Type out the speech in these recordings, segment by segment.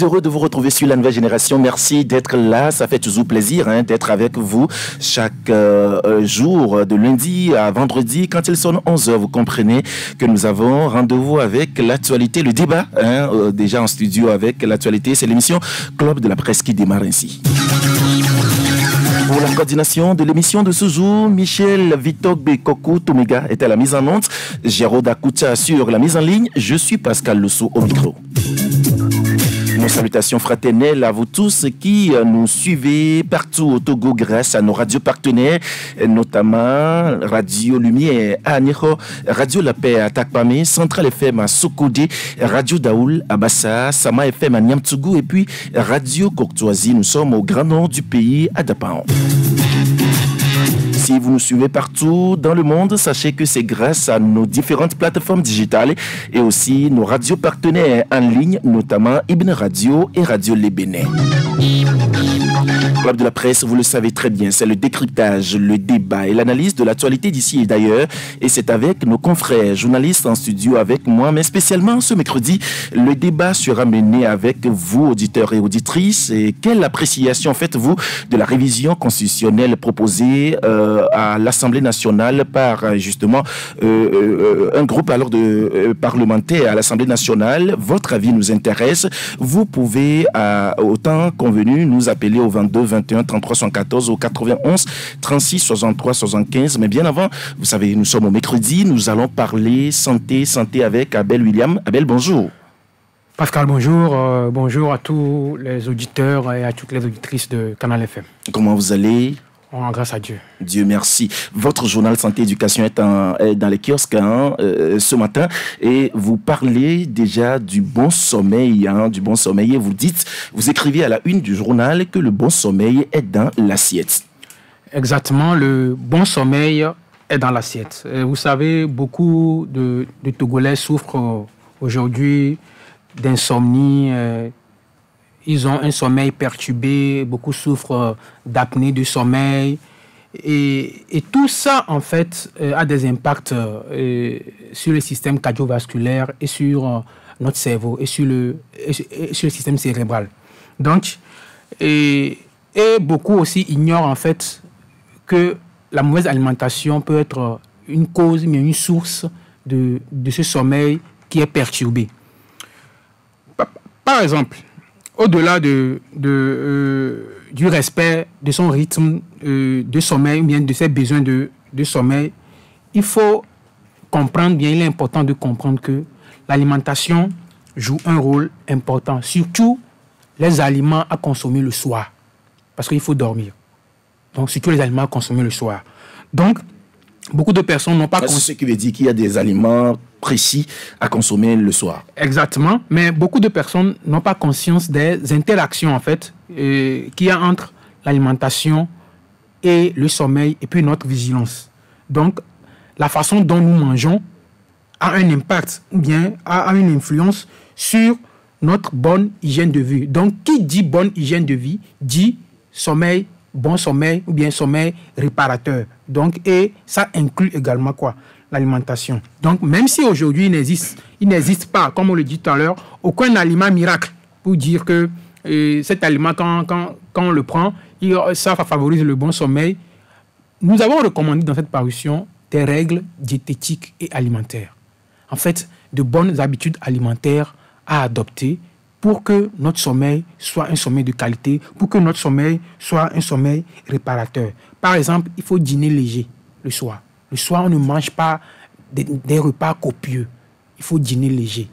Heureux de vous retrouver sur la nouvelle génération. Merci d'être là. Ça fait toujours plaisir d'être avec vous chaque jour, de lundi à vendredi. Quand il sonne 11h, vous comprenez que nous avons rendez-vous avec l'actualité, le débat. Déjà en studio avec l'actualité. C'est l'émission Club de la Presse qui démarre ainsi. Pour la coordination de l'émission de ce jour, Michel Vitogbe Kokou Tomega est à la mise en onde. Jérôme Akoucha assure la mise en ligne. Je suis Pascal Losso au micro. Nos salutations fraternelles à vous tous qui nous suivez partout au Togo grâce à nos radios partenaires, notamment Radio Lumière à Aniro, Radio La Paix à Takpame, Central FM à Sokodé, Radio Daoul à Bassa, Sama FM à Niamtougou et puis Radio Courtoisie. Nous sommes au grand nord du pays à Dapaon. Si vous nous suivez partout dans le monde, sachez que c'est grâce à nos différentes plateformes digitales et aussi nos radios partenaires en ligne, notamment Ibn Radio et Radio Les Bénin. Club de la Presse, vous le savez très bien, c'est le décryptage, le débat et l'analyse de l'actualité d'ici et d'ailleurs. Et c'est avec nos confrères journalistes en studio avec moi, mais spécialement ce mercredi, le débat sera mené avec vous, auditeurs et auditrices. Et quelle appréciation faites-vous de la révision constitutionnelle proposée à l'Assemblée nationale par justement un groupe alors de parlementaires à l'Assemblée nationale? Votre avis nous intéresse. Vous pouvez, au temps convenu, nous appeler au 22 21 33 74 au 91 36 63 75. Mais bien avant, vous savez, nous sommes au mercredi, nous allons parler santé avec Abel William. Abel, bonjour. Pascal, bonjour. Bonjour à tous les auditeurs et à toutes les auditrices de Canal FM. Comment vous allez? Grâce à Dieu. Dieu merci. Votre journal Santé Éducation est dans les kiosques ce matin et vous parlez déjà du bon sommeil. Du bon sommeil et vous écrivez à la une du journal que le bon sommeil est dans l'assiette. Exactement, le bon sommeil est dans l'assiette. Vous savez, beaucoup de Togolais souffrent aujourd'hui d'insomnie. Ils ont un sommeil perturbé, beaucoup souffrent d'apnée du sommeil. Et tout ça, en fait, a des impacts sur le système cardiovasculaire et sur notre cerveau et sur le système cérébral. Donc, et beaucoup aussi ignorent, en fait, que la mauvaise alimentation peut être une cause, mais une source de ce sommeil qui est perturbé. Par exemple, au-delà du respect de son rythme de sommeil, ou bien de ses besoins de sommeil, il faut comprendre bien, il est important de comprendre que l'alimentation joue un rôle important, surtout les aliments à consommer le soir, parce qu'il faut dormir. Donc, surtout les aliments à consommer le soir. Donc, beaucoup de personnes n'ont pas... C'est ce qui veut dire qu'il y a des aliments précis à consommer le soir. Exactement, mais beaucoup de personnes n'ont pas conscience des interactions en fait qu'il y a entre l'alimentation et le sommeil et puis notre vigilance. Donc, la façon dont nous mangeons a un impact ou bien a une influence sur notre bonne hygiène de vie. Donc, qui dit bonne hygiène de vie dit sommeil, bon sommeil ou bien sommeil réparateur. Donc, et ça inclut également quoi? L'alimentation. Donc, même si aujourd'hui il n'existe pas, comme on le dit tout à l'heure, aucun aliment miracle pour dire que cet aliment, quand on le prend, ça favorise le bon sommeil. Nous avons recommandé dans cette parution des règles diététiques et alimentaires. En fait, de bonnes habitudes alimentaires à adopter pour que notre sommeil soit un sommeil de qualité, pour que notre sommeil soit un sommeil réparateur. Par exemple, il faut dîner léger le soir. Le soir, on ne mange pas des repas copieux. Il faut dîner léger.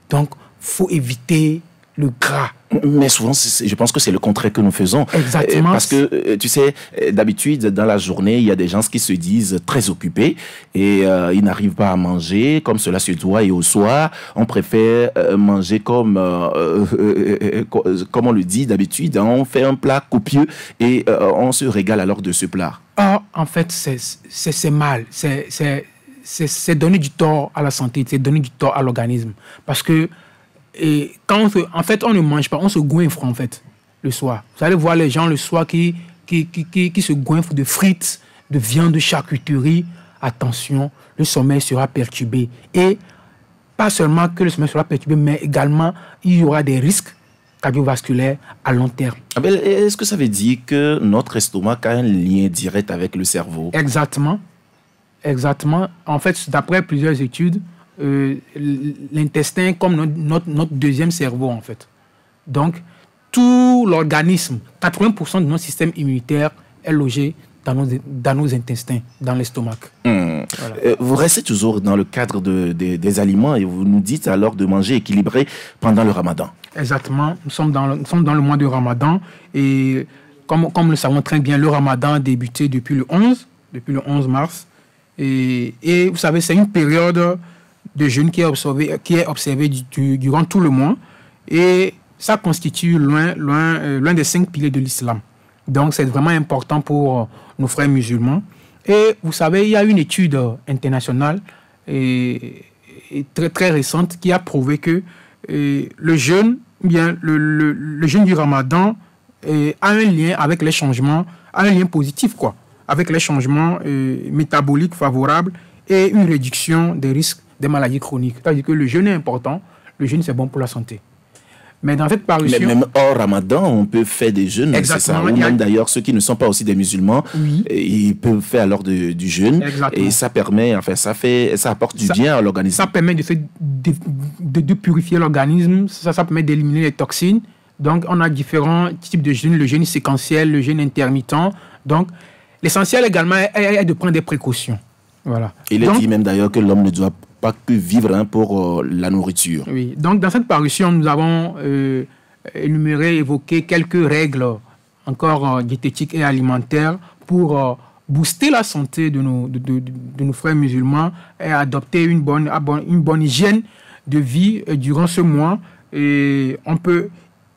Donc, il faut éviter le gras. Mais souvent, je pense que c'est le contraire que nous faisons. Exactement. Parce que, tu sais, d'habitude, dans la journée, il y a des gens qui se disent très occupés et ils n'arrivent pas à manger comme cela se doit. Et au soir, on préfère manger comme on le dit d'habitude. On fait un plat copieux et on se régale alors de ce plat. Or, en fait, c'est mal. C'est donner du tort à la santé, c'est donner du tort à l'organisme. Parce que en fait, on ne mange pas, on se goinfre en fait le soir. Vous allez voir les gens le soir qui se goinfrent de frites, de viande, de charcuterie. Attention, le sommeil sera perturbé. Et pas seulement que le sommeil sera perturbé, mais également il y aura des risques cardiovasculaire à long terme. Est-ce que ça veut dire que notre estomac a un lien direct avec le cerveau? Exactement. Exactement. En fait, d'après plusieurs études, l'intestin est comme notre deuxième cerveau, en fait. Donc, tout l'organisme, 80% de notre système immunitaire est logé dans nos intestins, dans l'estomac. Voilà. Vous restez toujours dans le cadre des aliments et vous nous dites alors de manger équilibré pendant le ramadan. Exactement. Nous sommes dans le mois de ramadan et comme le savons très bien, le ramadan a débuté depuis le 11 mars. Et vous savez, c'est une période de jeûne qui est observée durant tout le mois. Et ça constitue l'un des 5 piliers de l'islam. Donc, c'est vraiment important pour nos frères musulmans. Et vous savez, il y a une étude internationale et très, très récente qui a prouvé que le jeûne du ramadan a un lien avec les changements, a un lien positif, quoi, avec les changements métaboliques favorables et une réduction des risques des maladies chroniques. C'est-à-dire que le jeûne est important, le jeûne c'est bon pour la santé. Mais dans cette parution... Même hors ramadan, on peut faire des jeûnes, c'est ça. Ou même d'ailleurs, ceux qui ne sont pas aussi des musulmans, oui, ils peuvent faire alors du jeûne. Exactement. Et ça permet, enfin, ça apporte du bien à l'organisme. Ça permet de purifier l'organisme, ça permet d'éliminer les toxines. Donc, on a différents types de jeûnes, le jeûne séquentiel, le jeûne intermittent. Donc, l'essentiel également est de prendre des précautions. Voilà. Il est dit même d'ailleurs que l'homme ne doit pas que vivre pour la nourriture. Oui. Donc, dans cette parution, nous avons évoqué quelques règles encore diététiques et alimentaires pour booster la santé de nos frères musulmans et adopter une bonne hygiène de vie durant ce mois. Et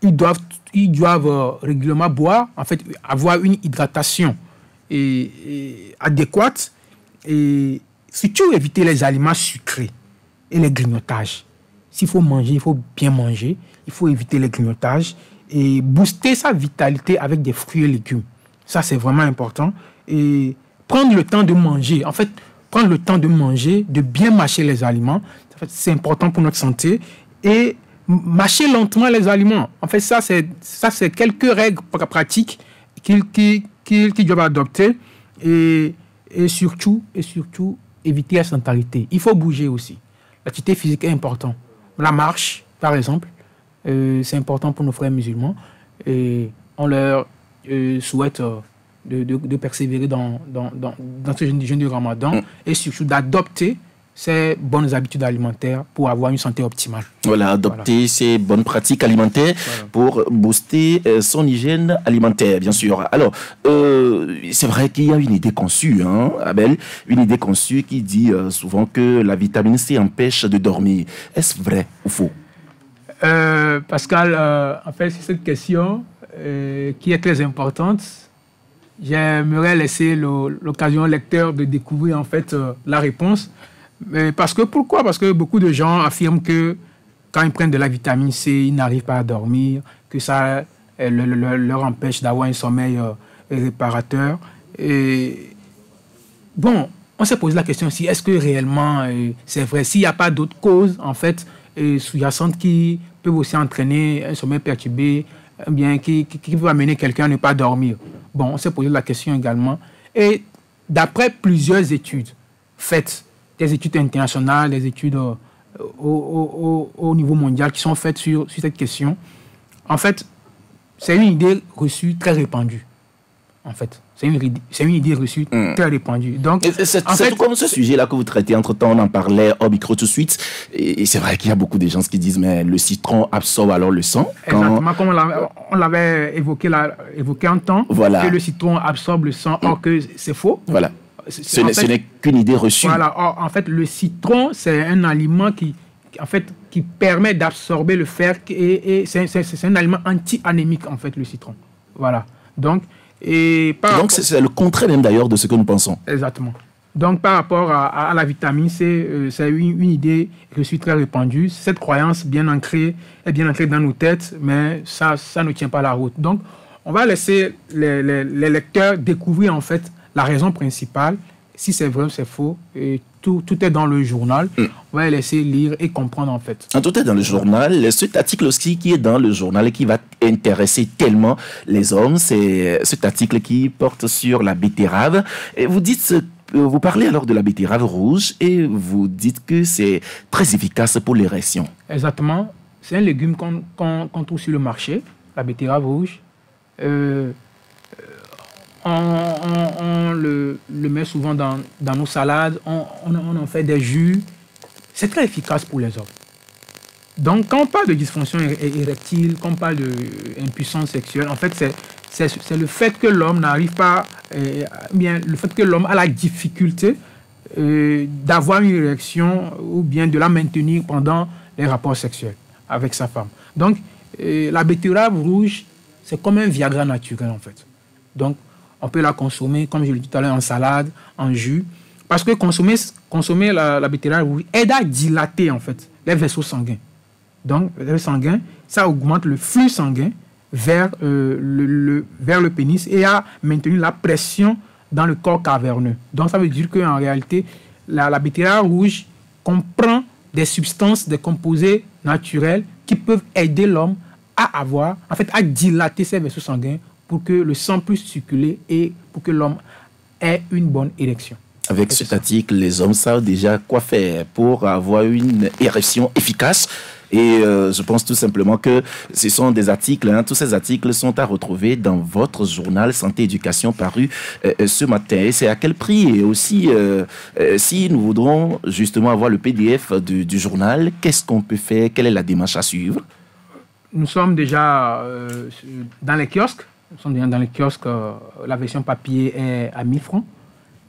ils doivent régulièrement boire, en fait, avoir une hydratation adéquate et surtout éviter les aliments sucrés et les grignotages. S'il faut manger, il faut bien manger, il faut éviter les grignotages et booster sa vitalité avec des fruits et légumes. Ça, c'est vraiment important. Et prendre le temps de manger, en fait, prendre le temps de manger, de bien mâcher les aliments, en fait, c'est important pour notre santé. Et mâcher lentement les aliments. En fait, ça, c'est quelques règles pratiques qu'ils doivent adopter. Et surtout, éviter la sédentarité. Il faut bouger aussi. L'activité physique est importante. La marche, par exemple, c'est important pour nos frères musulmans. Et on leur souhaite de persévérer dans ce jeûne du ramadan et surtout d'adopter ces bonnes habitudes alimentaires pour avoir une santé optimale. Voilà, adopter ces bonnes pratiques alimentaires pour booster son hygiène alimentaire, bien sûr. Alors, c'est vrai qu'il y a une idée conçue, Abel, une idée conçue qui dit souvent que la vitamine C empêche de dormir. Est-ce vrai ou faux? Pascal, en fait, c'est cette question qui est très importante. J'aimerais laisser l'occasion au lecteur de découvrir en fait la réponse. Pourquoi? Parce que beaucoup de gens affirment que quand ils prennent de la vitamine C, ils n'arrivent pas à dormir, que ça leur empêche d'avoir un sommeil réparateur. Et bon, on s'est posé la question aussi, est-ce que réellement c'est vrai? S'il n'y a pas d'autres causes, en fait, sous-jacentes qui peuvent aussi entraîner un sommeil perturbé, bien qui peut amener quelqu'un à ne pas dormir. Bon, on s'est posé la question également. Et d'après plusieurs études faites, des études internationales, des études au niveau mondial qui sont faites sur cette question. En fait, c'est une idée reçue très répandue. En fait, c'est une idée reçue très répandue. Donc, c'est tout comme ce sujet-là que vous traitez. Entre-temps, on en parlait au micro tout de suite. Et c'est vrai qu'il y a beaucoup de gens qui disent mais le citron absorbe alors le sang. Exactement, comme on l'avait évoqué un temps, que le citron absorbe le sang, or que c'est faux. Voilà. Ce n'est qu'une idée reçue. Voilà. En fait, le citron, c'est un aliment qui permet d'absorber le fer et c'est un aliment anti-anémique, en fait, le citron. Voilà. Donc, c'est le contraire même d'ailleurs de ce que nous pensons. Exactement. Donc, par rapport à la vitamine C, c'est une idée reçue très répandue. Cette croyance est bien ancrée dans nos têtes, mais ça ne tient pas la route. Donc, on va laisser les lecteurs découvrir, en fait, la raison principale, si c'est vrai ou c'est faux. Et tout est dans le journal. On va laisser lire et comprendre en fait. Tout est dans le journal. Cet article aussi qui est dans le journal et qui va intéresser tellement les hommes, c'est cet article qui porte sur la betterave. Et vous parlez alors de la betterave rouge et vous dites que c'est très efficace pour l'érection. Exactement. C'est un légume qu'on trouve sur le marché, la betterave rouge. On le met souvent dans nos salades, on en fait des jus. C'est très efficace pour les hommes. Donc, quand on parle de dysfonction érectile, quand on parle d'impuissance sexuelle, en fait, c'est le fait que l'homme n'arrive pas, le fait que l'homme a la difficulté d'avoir une érection ou bien de la maintenir pendant les rapports sexuels avec sa femme. Donc, la betterave rouge, c'est comme un Viagra naturel, en fait. Donc, on peut la consommer, comme je l'ai dit tout à l'heure, en salade, en jus. Parce que consommer la betterave rouge aide à dilater, en fait, les vaisseaux sanguins. Donc, les vaisseaux sanguins, ça augmente le flux sanguin vers le pénis et à maintenir la pression dans le corps caverneux. Donc, ça veut dire qu'en réalité, la betterave rouge comprend des substances, des composés naturels qui peuvent aider l'homme à dilater ses vaisseaux sanguins pour que le sang puisse circuler et pour que l'homme ait une bonne érection. Avec cet article, les hommes savent déjà quoi faire pour avoir une érection efficace. Et je pense tout simplement que ce sont des articles, tous ces articles sont à retrouver dans votre journal Santé Éducation paru ce matin. Et c'est à quel prix? Et aussi, si nous voudrons justement avoir le PDF du journal, qu'est-ce qu'on peut faire? Quelle est la démarche à suivre? Nous sommes déjà dans les kiosques. La version papier est à 1000 francs.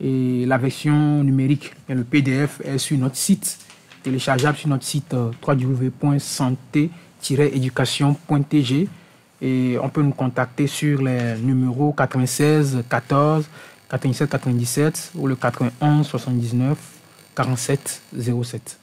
Et la version numérique, le PDF, est sur notre site, téléchargeable sur notre site www.santé-éducation.tg. Et on peut nous contacter sur les numéros 96 14 97 97 ou le 91 79 47 07.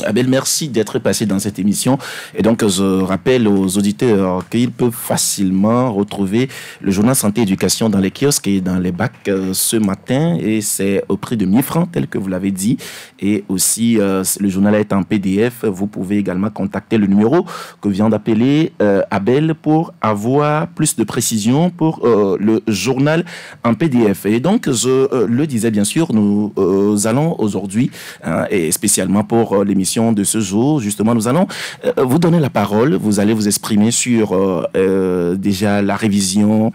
Abel, merci d'être passé dans cette émission. Et donc, je rappelle aux auditeurs qu'ils peuvent facilement retrouver le journal Santé Éducation dans les kiosques et dans les bacs ce matin. Et c'est au prix de 1000 francs, tel que vous l'avez dit. Et aussi, le journal est en PDF. Vous pouvez également contacter le numéro que vient d'appeler Abel pour avoir plus de précision pour le journal en PDF. Et donc, je le disais bien sûr, nous allons aujourd'hui, et spécialement pour l'émission de ce jour, justement, nous allons vous donner la parole. Vous allez vous exprimer sur déjà la révision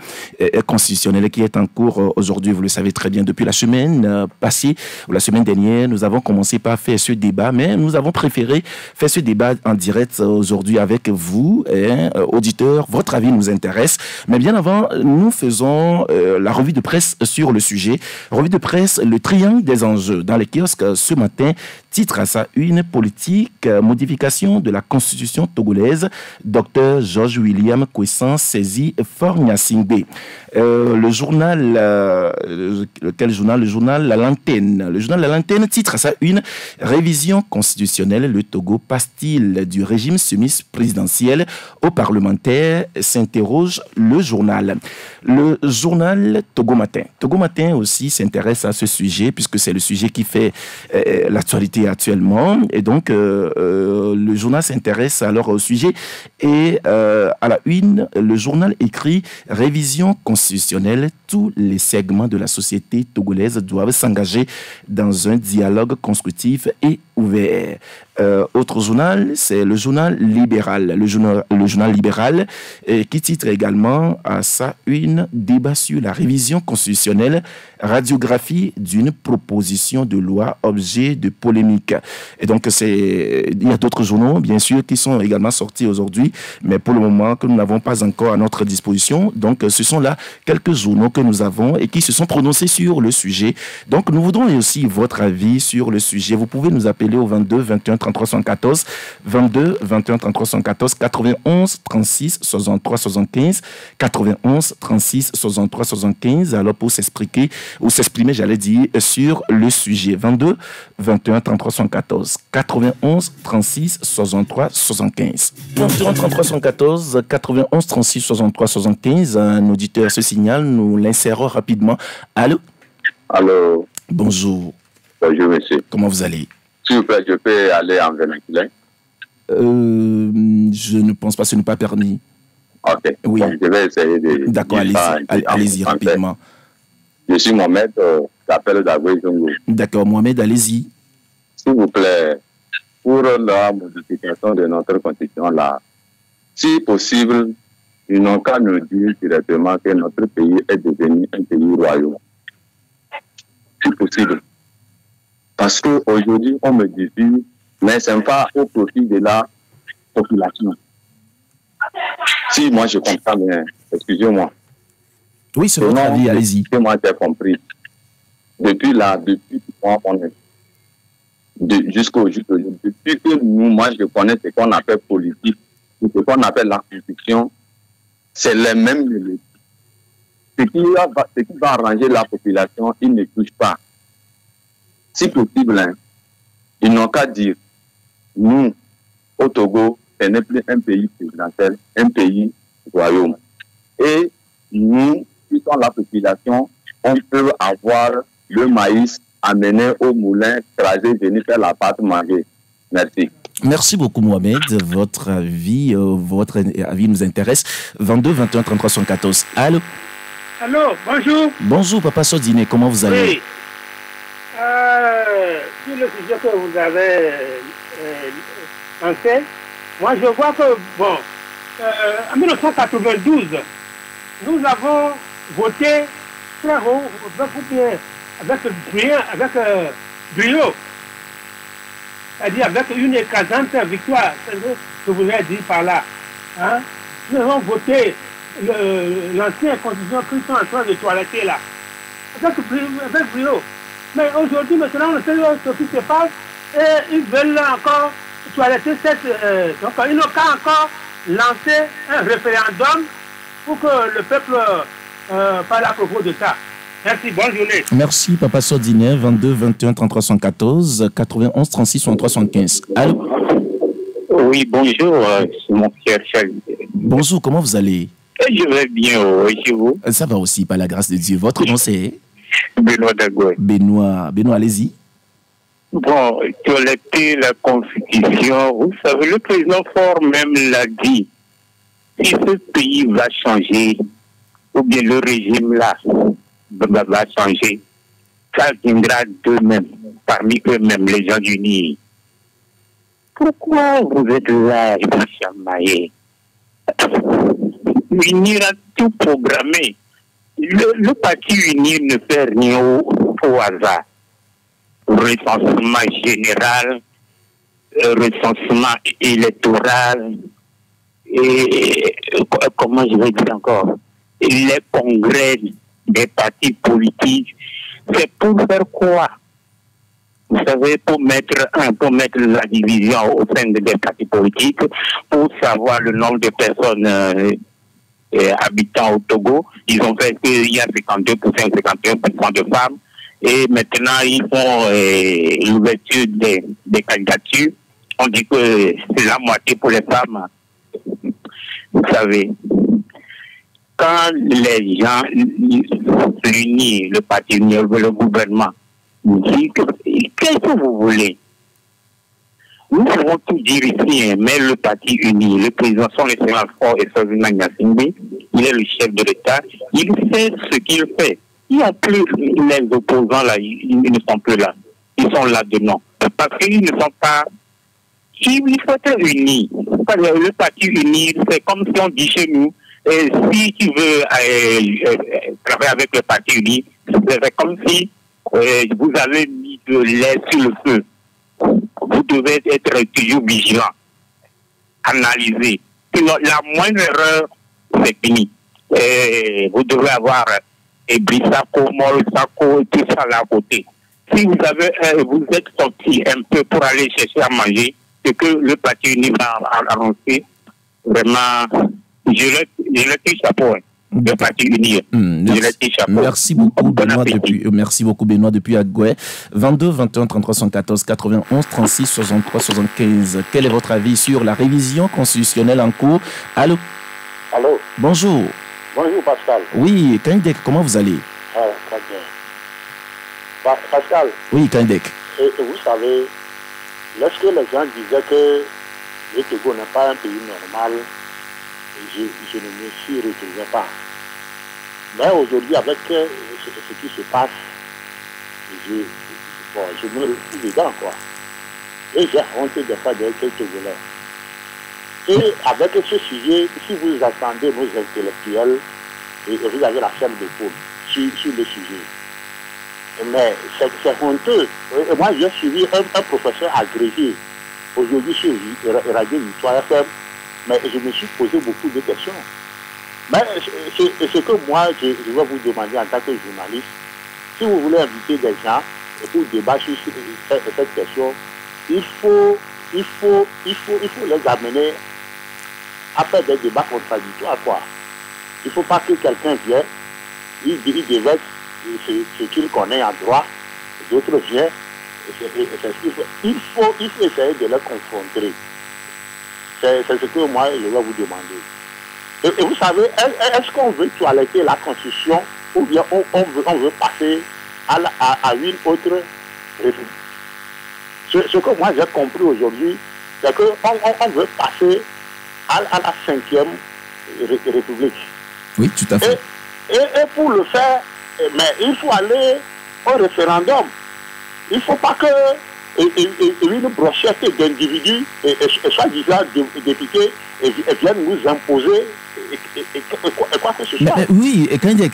constitutionnelle qui est en cours aujourd'hui. Vous le savez très bien, depuis la semaine passée ou la semaine dernière, nous avons commencé par faire ce débat, mais nous avons préféré faire ce débat en direct aujourd'hui avec vous, auditeurs. Votre avis nous intéresse. Mais bien avant, nous faisons la revue de presse sur le sujet. Revue de presse, le triangle des enjeux dans les kiosques ce matin. Titre à sa une, politique, modification de la constitution togolaise, Dr George William Kwessan saisi Fort-Gnassingbé. Le journal, quel journal? Le journal La Lanterne. Le journal La Lanterne titre à sa une, révision constitutionnelle, le Togo passe-t-il du régime semi-présidentiel aux parlementaires, s'interroge le journal. Le journal Togo Matin. Togo Matin aussi s'intéresse à ce sujet puisque c'est le sujet qui fait l'actualité actuellement. Et donc, le journal s'intéresse alors au sujet. Et à la une, le journal écrit « Révision constitutionnelle, tous les segments de la société togolaise doivent s'engager dans un dialogue constructif et ouvert ». Autre journal, c'est le journal libéral. Le journal libéral qui titre également à sa une « Débat sur la révision constitutionnelle, radiographie d'une proposition de loi objet de polémique ». Et donc, il y a d'autres journaux, bien sûr, qui sont également sortis aujourd'hui, mais pour le moment, que nous n'avons pas encore à notre disposition. Donc, ce sont là quelques journaux que nous avons et qui se sont prononcés sur le sujet. Donc, nous voudrons aussi votre avis sur le sujet. Vous pouvez nous appeler au 22 21 33 74, 22 21 33 74, 91 36 63 75, 91 36 63 75. Alors, pour s'exprimer, j'allais dire, sur le sujet. 22 21 33 74, 91 36 63 75. 21 33 74, 91 36 63 75. Un auditeur se signale, nous l'insérons rapidement. Allô? Allô? Bonjour. Bonjour, monsieur. Comment vous allez? S'il vous plaît, je peux aller en vernacular? Je ne pense pas, ce n'est pas permis. Ok. Oui. Donc, je vais essayer de... D'accord, allez-y rapidement. Je suis Mohamed, j'appelle d'Agoué Zongo. D'accord, Mohamed, allez-y. S'il vous plaît, pour la modification de notre constitution, là, si possible, ils n'ont qu'à nous dire directement que notre pays est devenu un pays royaume. Si possible. Parce qu'aujourd'hui, on me dit, mais ce n'est pas au profit de la population. Si moi je comprends bien, excusez-moi. Oui, c'est votre avis, allez-y. Moi j'ai compris. Depuis moi, on est jusqu'au jour d'aujourd'hui. Depuis que moi je connais ce qu'on appelle politique, ce qu'on appelle la constitution, c'est les mêmes mélodies. Ce qui va arranger la population, ils ne touchent pas. Si possible, hein, ils n'ont qu'à dire, nous, au Togo, ce n'est plus un pays présidentiel, un pays royaume. Et nous, qui sommes la population, on peut avoir le maïs amené au moulin, crasé, venir faire la pâte manger. Merci. Merci beaucoup, Mohamed. Votre avis nous intéresse. 22 21 33 74. Allô? Allô, bonjour. Bonjour, Papa Sodine, comment vous allez? Oui. Sur le sujet que vous avez lancé, moi je vois que, bon, en 1992, nous avons voté très haut, avec brio, c'est-à-dire avec une écrasante victoire, c'est ce que je voulais dire par là. Hein? Nous avons voté l'ancienne constitution qu'ils sont en train de toiletter là, avec brio. Mais aujourd'hui, maintenant, on sait ce qui se passe et ils veulent encore toiletter cette... donc, ils n'ont qu'à encore lancer un référendum pour que le peuple parle à propos de ça. Merci, bonne journée. Merci, Papa Sodine. 22 21 33 114 91 36 63 75. Allô? Oui, bonjour, c'est mon cher Charles. Bonjour, comment vous allez? Je vais bien, oui, chez vous? Ça va aussi, par la grâce de Dieu. Votre nom, c'est? Benoît Dagoué. Benoît, allez-y. Bon, toiletter la Constitution, vous savez, le président Fort même l'a dit. Si ce pays va changer, ou bien le régime là va changer, ça viendra d'eux-mêmes, parmi eux-mêmes, les gens unis. Pourquoi vous êtes là et vous chamaillez? Unir a tout programmé. Le parti uni ne fait rien au hasard. Recensement général, recensement électoral, et comment je vais dire encore, les congrès des partis politiques, c'est pour faire quoi? Vous savez, pour mettre la division au sein des partis politiques, pour savoir le nombre de personnes habitants au Togo. Ils ont fait qu'il y a 52%, 51% de femmes. Et maintenant, ils font l'ouverture des candidatures. On dit que c'est la moitié pour les femmes. Vous savez, quand les gens s'unissent, le parti uni, le gouvernement, dit qu'est-ce que vous voulez? Nous pouvons tout dire ici, mais le parti uni, le président, son excellence Fort et Sovina Nyasimbe, il est le chef de l'État, il sait ce qu'il fait. Il n'y a plus les opposants là, ils ne sont plus là. Ils sont là de non. Parce qu'ils ne sont pas... Il faut être unis. Le parti uni, c'est comme si on dit chez nous, si tu veux travailler avec le parti uni, c'est comme si vous avez mis de lait sur le feu. Vous devez être toujours vigilant, analyser. Sinon, la moindre erreur, c'est fini. Vous devez avoir Brissako, Morsako, et tout ça là à côté. Si vous êtes sorti un peu pour aller chercher à manger, ce que le parti uni va annoncer, vraiment, je le tire chapeau. Le parti uni. Merci beaucoup, Benoît, depuis Agoué. 22 21 33 114 91 36 63 75. Quel est votre avis sur la révision constitutionnelle en cours? Allô? Allô? Bonjour. Bonjour, Pascal. Oui, Kandek, comment vous allez? Ah, très bien. Pascal. Oui, Kandek. Et vous savez, lorsque les gens disaient que le Togo n'est pas un pays normal, je ne me suis retrouvé pas. Mais aujourd'hui, avec ce qui se passe, je me retrouve dedans, quoi. Et j'ai honte des fois d'être Togolais. Et avec ce sujet, si vous attendez nos intellectuels, et vous avez la chaîne de poule sur le sujet. Mais c'est honteux. Et moi, j'ai suivi un professeur agrégé aujourd'hui sur Radio Victoire FM, mais je me suis posé beaucoup de questions. Mais ce que moi, je vais vous demander en tant que journaliste, si vous voulez inviter des gens pour débattre sur cette question, il faut les amener à faire des débats contradictoires, quoi. Il ne faut pas que quelqu'un vienne, il déverse ce qu'il connaît en droit, d'autres viennent, il faut essayer de les confronter. C'est ce que moi, je vais vous demander. Et vous savez, est-ce qu'on veut toiletter la Constitution ou bien on veut passer à une autre république? Ce que moi j'ai compris aujourd'hui, c'est qu'on veut passer à la 5e République. Oui, tout à fait. Et pour le faire, mais il faut aller au référendum. Il ne faut pas que une brochette d'individus et soi-disant députés viennent nous imposer quoi que ce soit. Oui, Kandek.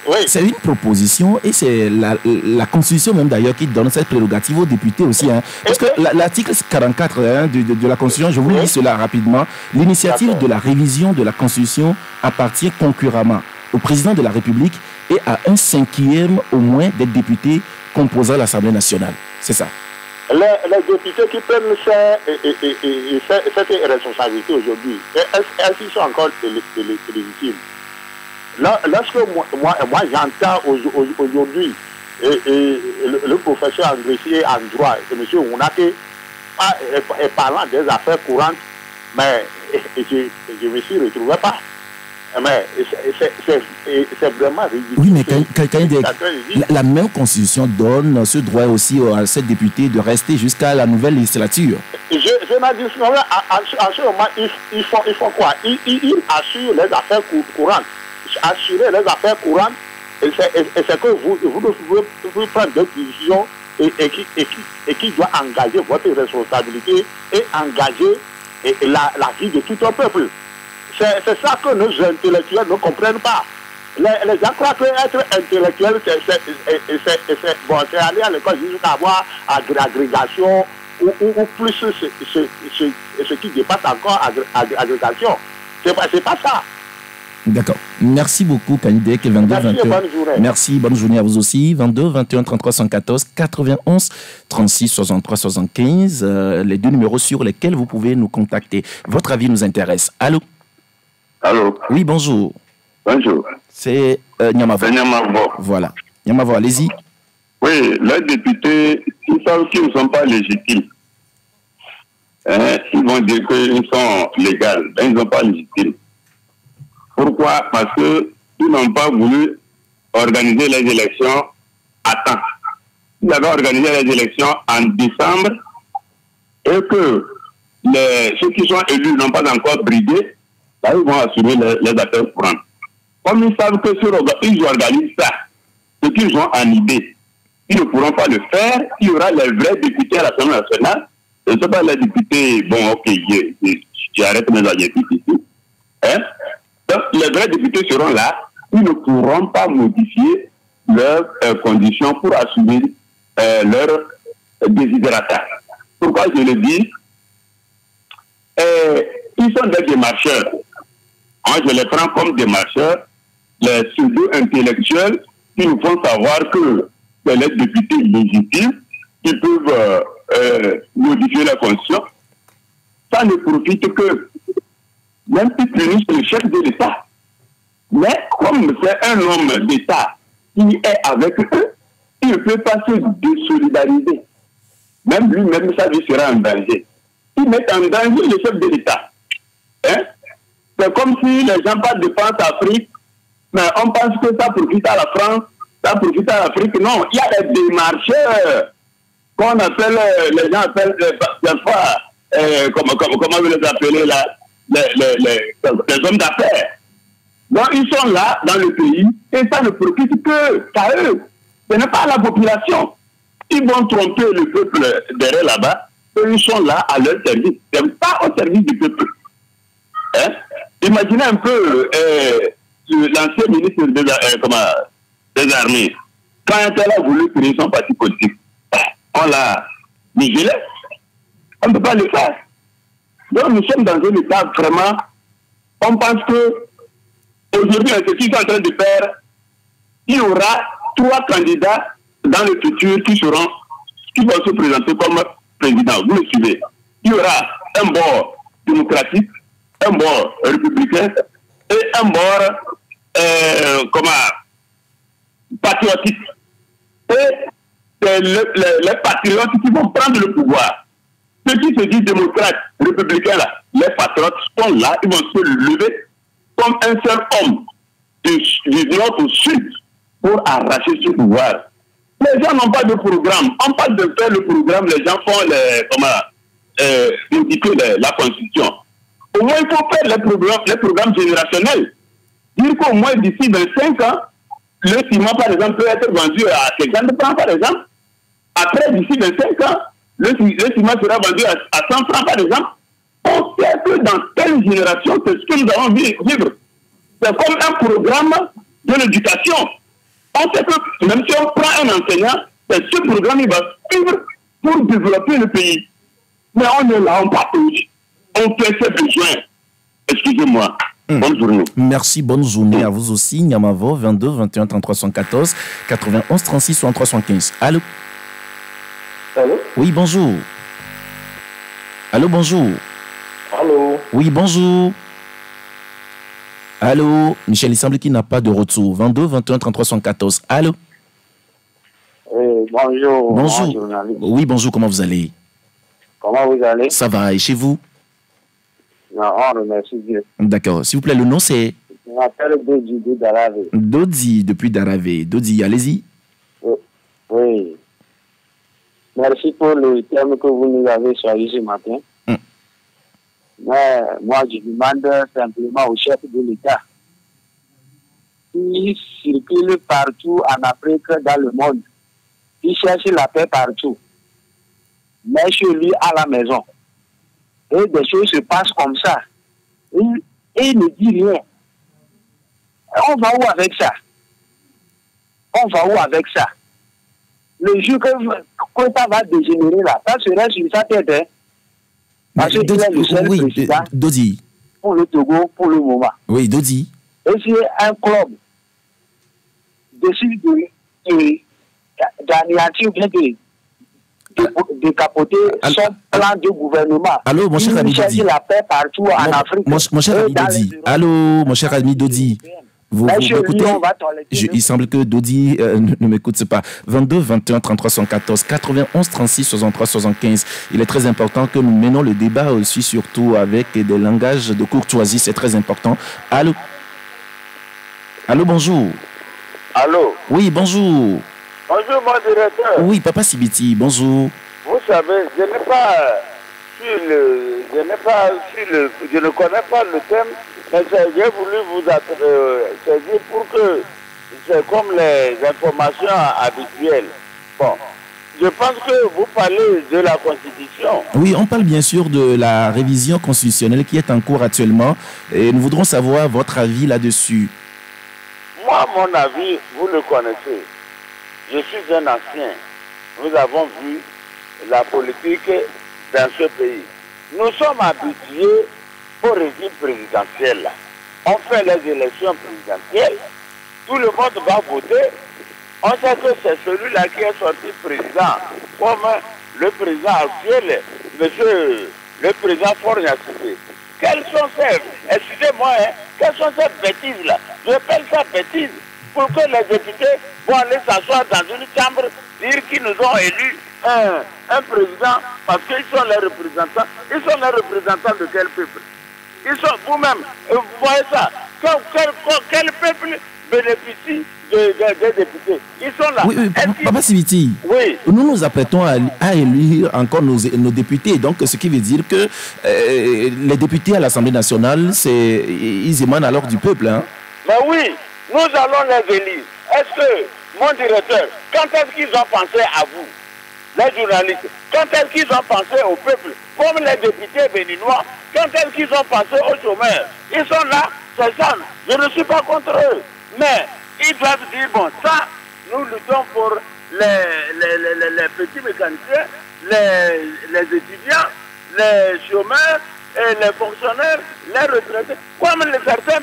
Oui. C'est une proposition et c'est la Constitution même d'ailleurs qui donne cette prérogative aux députés aussi. Hein. Parce que l'article 44 de la Constitution, je vous lis cela rapidement, l'initiative de la révision de la Constitution appartient concurremment au président de la République et à un 5e au moins des députés composant l'Assemblée nationale. C'est ça. Les députés qui prennent cette responsabilité aujourd'hui, est-ce qu'ils sont encore légitimes? Lorsque moi j'entends aujourd'hui le professeur agrégé en droit, M. Ounake, parlant des affaires courantes, mais je me suis retrouvé pas. Mais c'est vraiment ridicule. Oui, mais la même Constitution donne ce droit aussi à ces députés de rester jusqu'à la nouvelle législature. Je m'en dis, en ce moment, ils font quoi? Ils assurent les affaires courantes. Assurer les affaires courantes, et c'est que vous devez prendre des décisions et qui doit engager votre responsabilité et engager la vie de tout un peuple. C'est ça que nos intellectuels ne comprennent pas. Les gens croient que être intellectuel, c'est aller à l'école jusqu'à avoir agrégation ou plus ce qui dépasse encore agrégation. C'est pas ça. D'accord. Merci beaucoup, Kandek. 22 Merci, 21. bonne journée. Merci, bonne journée à vous aussi. 22 21 33 114 91 36 63 75. Les deux numéros sur lesquels vous pouvez nous contacter. Votre avis nous intéresse. Allô? Allô? Oui, bonjour. Bonjour. C'est Nyamavo. Voilà. Nyamavo, allez-y. Oui, les députés, ils savent qu'ils ne sont pas légitimes. Ils vont dire qu'ils sont légaux. Ils ne sont pas légitimes. Pourquoi? Parce qu'ils n'ont pas voulu organiser les élections à temps. Ils avaient organisé les élections en décembre et que ceux qui sont élus n'ont pas encore brigué, là, ils vont assurer les affaires courantes. Comme ils savent que ils organisent ça, ce qu'ils ont en idée, ils ne pourront pas le faire. Il y aura les vrais députés à l'Assemblée nationale. Ce ne sont pas les députés, bon, ok, j'arrête mes adjectifs ici. Donc, les vrais députés seront là. Ils ne pourront pas modifier leurs conditions pour assumer leurs désidérata. Pourquoi je le dis? Ils sont des démarcheurs. Moi, je les prends comme démarcheurs, les pseudo-intellectuels qui nous font savoir que les députés légitimes qui peuvent modifier la constitution. Ça ne profite que même si punissent le chef de l'État. Mais comme c'est un homme d'État qui est avec eux, il ne peut pas se désolidariser. Même lui-même, sa vie sera en danger. Ils mettent en danger le chef de l'État. C'est comme si les gens parlent de France-Afrique, mais on pense que ça profite à la France ça profite à l'Afrique. Non, il y a des démarcheurs qu'on appelle, les gens appellent parfois, comment vous les appelez là, les hommes d'affaires. Donc ils sont là dans le pays et ça ne profite qu'à eux. Ce n'est pas à la population. Ils vont tromper le peuple derrière là-bas et ils sont là à leur service. Ce n'est pas au service du peuple. Hein? Imaginez un peu l'ancien ministre des armées. Quand elle a voulu créer son parti politique, on l'a nigélé. On ne peut pas le faire. Donc nous sommes dans un état vraiment, on pense que aujourd'hui, ce qu'ils sont en train de faire, il y aura 3 candidats dans le futur qui vont se présenter comme président. Vous me suivez. Il y aura un bord démocratique, un bord républicain et un bord patriotique. Et les patriotes qui vont prendre le pouvoir. Ceux qui se disent démocrates, républicains, là, les patriotes sont là, ils vont se lever comme un seul homme du nord au sud pour arracher ce pouvoir. Les gens n'ont pas de programme. On parle de faire le programme, les gens font la constitution. Au moins, il faut faire les programmes générationnels. Dire qu'au moins d'ici 25 ans, le ciment, par exemple, peut être vendu à 50 francs, par exemple. Après, d'ici 25 ans, le ciment sera vendu à 100 francs, par exemple. On sait que dans telle génération, c'est ce que nous allons vivre. C'est comme un programme de l'éducation. On sait que même si on prend un enseignant, c'est ce programme qui va suivre pour développer le pays. Mais on est là, on patrouille. On fait ses besoins. Excusez-moi. Bonne journée. Merci, bonne journée à vous aussi. Niamavo, 22 21 33 114 91 36 63 75. Allô? Allô? Oui, bonjour. Allô, bonjour. Allô? Oui, bonjour. Allô? Michel, il semble qu'il n'a pas de retour. 22 21 33 114. Allô? Oui, bonjour. Bonjour. Oui, bonjour, comment vous allez? Comment vous allez? Ça va, et chez vous? Non, on remercie Dieu. D'accord. S'il vous plaît, le nom c'est? Je m'appelle Dodi de Daravé. Dodi, depuis Daravé. Dodi, allez-y. Oui. Merci pour le thème que vous nous avez choisi ce matin. Mais moi, je demande simplement au chef de l'État qui circule partout en Afrique, dans le monde, qui cherche la paix partout, mais chez lui à la maison. Et des choses se passent comme ça. Et il ne dit rien. On va où avec ça? On va où avec ça? Le jour que ça va dégénérer là, ça serait sur sa tête. Hein? Parce qu'il est le seul président Dodi. pour le Togo pour le moment. Oui, Dodi. Et si un club décide d'anéantir ou bien de capoter son plan de gouvernement. Allô, mon cher ami Dodi. La paix partout en Afrique. Mon cher ami Dodi. Allô, mon cher ami Dodi. Vous m'écoutez? Il semble que Dodi ne m'écoute pas. 22 21 33 114 91 36 63 75. Il est très important que nous menons le débat aussi, surtout avec des langages de courtoisie. C'est très important. Allô? Allô, bonjour. Allô? Oui, bonjour. Bonjour, mon directeur. Oui, Papa Sibiti, bonjour. Vous savez, je ne connais pas le thème, mais j'ai voulu vous saisir pour que c'est comme les informations habituelles. Bon, je pense que vous parlez de la Constitution. Oui, on parle bien sûr de la révision constitutionnelle qui est en cours actuellement et nous voudrons savoir votre avis là-dessus. Moi, mon avis, vous le connaissez. Je suis un ancien. Nous avons vu la politique dans ce pays. Nous sommes habitués au régime présidentiel. On fait les élections présidentielles, tout le monde va voter. On sait que c'est celui-là qui est sorti président, comme le président actuel, monsieur le président Faure-Gnassingbé. Quelles sont ces, excusez-moi, quelles sont ces bêtises-là? J'appelle ça bêtises pour que les députés vont aller s'asseoir dans une chambre, dire qu'ils nous ont élus un président parce qu'ils sont les représentants. Ils sont les représentants de quel peuple? Ils sont vous-même, vous voyez ça. Quel peuple bénéficie des députés? là. Oui, Papa Sibiti, oui. Nous nous apprêtons à élire encore nos députés. Donc, ce qui veut dire que les députés à l'Assemblée nationale, ils émanent alors du peuple. Hein? Mais oui, nous allons les élire. Est-ce que, mon directeur, quand est-ce qu'ils ont pensé à vous, les journalistes? Quand est-ce qu'ils ont pensé au peuple? Comme les députés béninois, quand est-ce qu'ils ont pensé aux chômeurs? Ils sont là, c'est ça. Je ne suis pas contre eux. Mais ils doivent dire, bon, ça, nous luttons pour les petits mécaniciens, les étudiants, les chômeurs, et les fonctionnaires, les retraités, comme certains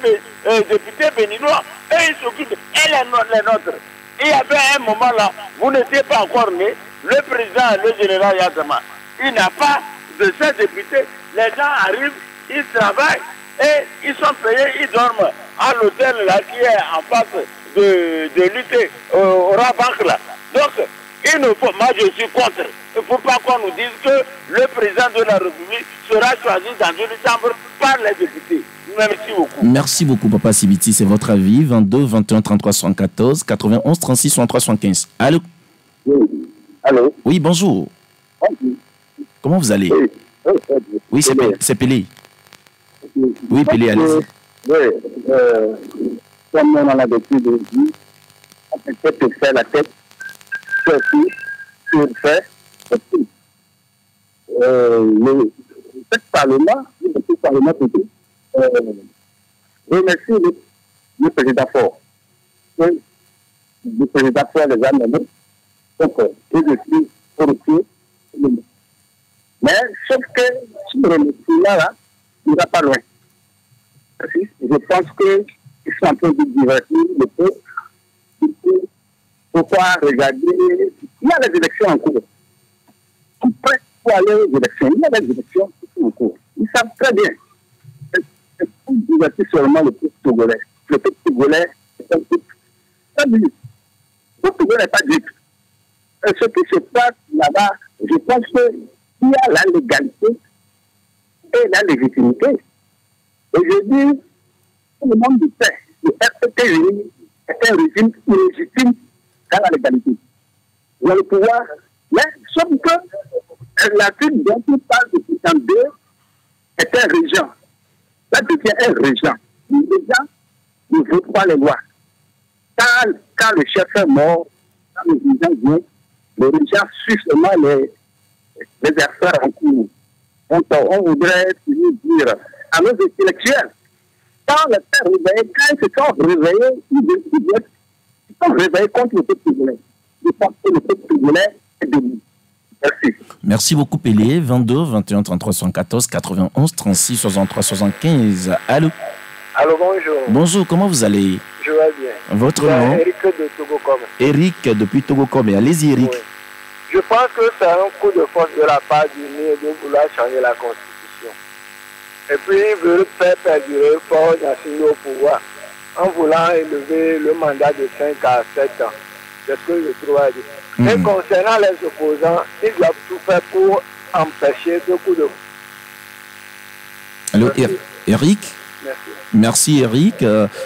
députés béninois, eux ils s'occupent, et les nôtres. Il y avait un moment là, vous n'étiez pas encore né, le président, le général Yadama, il n'a pas de ces députés, les gens arrivent, ils travaillent, et ils sont payés, ils dorment à l'hôtel là qui est en face de lutter au Rabank là. Donc, il ne faut, moi je suis contre. Il ne faut pas qu'on nous dise que le président de la République sera choisi dans une chambre par les députés. Merci beaucoup. Merci beaucoup, Papa Sibiti. C'est votre avis. 22 21 33 74 91 36 63 75. Allô? Oui. Allô? Oui, bonjour. Bonjour. Comment vous allez? Oui, c'est Pelé. Oui, Pelé, allez-y. Oui, comme on a l'habitude de dire, on peut peut-être faire la tête surtout sur le fait le Parlement, le Parlement remercie le président Fort. Le président Fort les a nommés. Donc, je suis pour le mais sauf que si le remerciement là, il ne va pas loin. Je pense qu'ils sont en train de divertir le peuple. Pourquoi regarder? Il y a les élections en cours. Après, pour aller aux élections, il y a les élections qui sont en cours. Ils savent très bien. C'est pour divertir seulement le peuple togolais. Le peuple togolais est un peuple très dur. Le peuple togolais n'est pas dur. Ce qui se passe là-bas, je pense qu'il y a la légalité et la légitimité. Et je dis, le monde du paix, le RPT est un régime illégitime dans la légalité. Il y a le pouvoir, mais sauf que la suite dont il parle depuis 1962 est un régent. Là, devient un régent. Les gens ne votent pas les lois. Quand le chef est mort, quand le régent vient, le régent suit seulement les affaires en cours. Donc, on voudrait dire à nos intellectuels, quand les pères réveillés, quand ils se sont réveillés, ils sont réveillés contre le peuple togolais. Je pense que le peuple togolais est debout. Merci. Merci beaucoup, Pelé. 22 21 33 74 91 36 63 75. Allô? Allô, bonjour. Bonjour, comment vous allez? Je vais bien. Votre nom? Eric de Togokome. Eric, depuis Togokome. Allez-y, Eric. Oui. Je pense que c'est un coup de force de la part du NIE de vouloir changer la Constitution. Et puis, ils veulent faire perdurer Fort Gnassingbé au pouvoir en voulant élever le mandat de 5 à 7 ans. C'est ce que je trouve à dire. Et concernant les opposants, ils doivent tout faire pour empêcher ce coup de force. Allô, Eric? Merci. Merci Eric.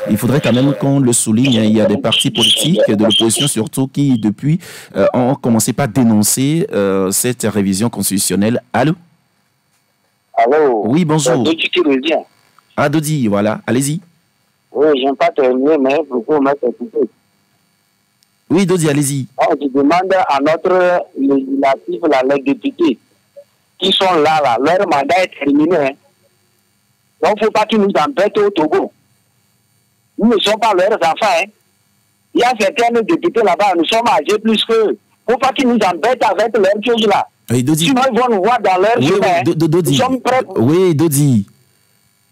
Il faudrait quand même qu'on le souligne. Il y a des partis politiques de l'opposition surtout qui, depuis, ont commencé par dénoncer cette révision constitutionnelle. Allô? Allô? Oui, bonjour. Dodi qui revient. Ah, Dodi, voilà. Allez-y. Oui, je n'aime pas terminer, mais pour mettre écouter. Oui, Dodi, allez-y. Je demande à notre législatif, les députés qui sont là, leur mandat est terminé. Hein. Donc, il ne faut pas qu'ils nous embêtent au Togo. Nous ne sommes pas leurs enfants. Hein. Il y a certains députés là-bas, nous sommes âgés plus qu'eux. Il ne faut pas qu'ils nous embêtent avec leurs choses là. Oui, Dodi. Sinon, ils vont nous voir dans leur chemin. Dodi. Nous sommes prêts. Oui, Dodi.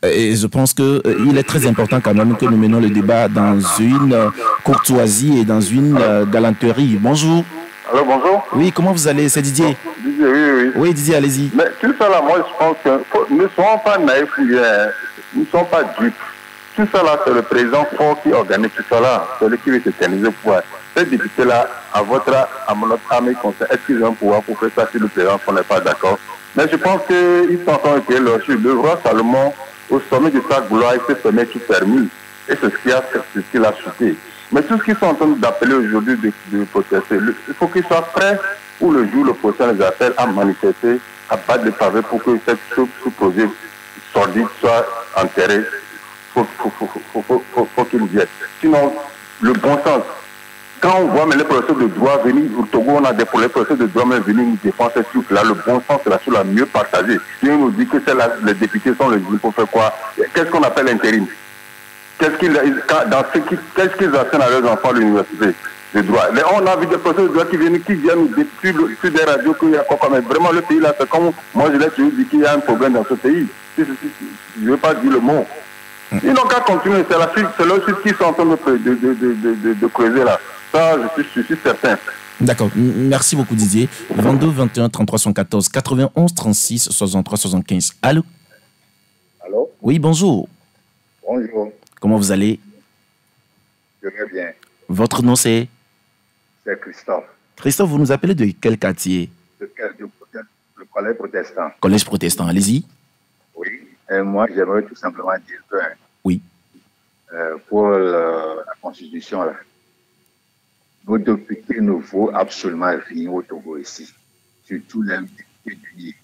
Et je pense qu'il est très important quand même que nous menons le débat dans une courtoisie et dans une galanterie. Bonjour. Alors bonjour. Oui, comment vous allez? C'est Didier. Didier, oui. Oui, Didier, allez-y. Mais tout ça là, moi je pense que nous ne sommes pas naïfs, nous ne sommes pas dupes. Tout ça là, c'est le président Fort qui organise tout ça là, celui qui veut s'éterniser au pouvoir. Ces députés là, à notre ami conseil, est-ce qu'ils ont un pouvoir pour faire ça si le président Fort n'est pas d'accord? Mais je pense qu'ils sont en train de créer leur chute. Le roi Salomon, au sommet de sa gloire, il s'est permis tout permis. Et c'est ce qu'il a chuté. Mais tout ce qu'ils sont en train d'appeler aujourd'hui de protester, il faut qu'ils soient prêts ou le jour le procès les appelle à manifester, à battre les pavés pour que ce projet sordide soit enterré. Faut qu'ils viennent. Sinon, le bon sens. Quand on voit les professeurs de droit venir, au Togo, on a des professeurs de droit venir nous défendre ces trucs-là. Le bon sens, c'est la chose la mieux partagée. Si on nous dit que les députés sont les juges pour faire quoi? Qu'est-ce qu'on appelle l'intérim? Qu'est-ce qu'ils enseignent à leurs enfants à l'université de droit? On a vu des professeurs de droit qui viennent nous dire sur des radios qu'il y a quoi. Mais vraiment, le pays là, c'est comme moi je l'ai toujours dit qu'il y a un problème dans ce pays. Je ne veux pas dire le mot. Ils n'ont qu'à continuer. C'est leur suite qu'ils sont en train de creuser là. Ça, je suis certain. D'accord. Merci beaucoup, Didier. 22 21 33 114 91 36 63 75. Allô? Allô? Oui, bonjour. Bonjour. Comment vous allez? Je vais bien. Votre nom, c'est? C'est Christophe. Christophe, vous nous appelez de quel quartier? Le Collège protestant. Collège protestant, allez-y. Oui. Et moi, j'aimerais tout simplement dire que... Oui. Pour la Constitution, là, nos députés ne vaut absolument rien au Togo ici. Surtout les députés du Nier.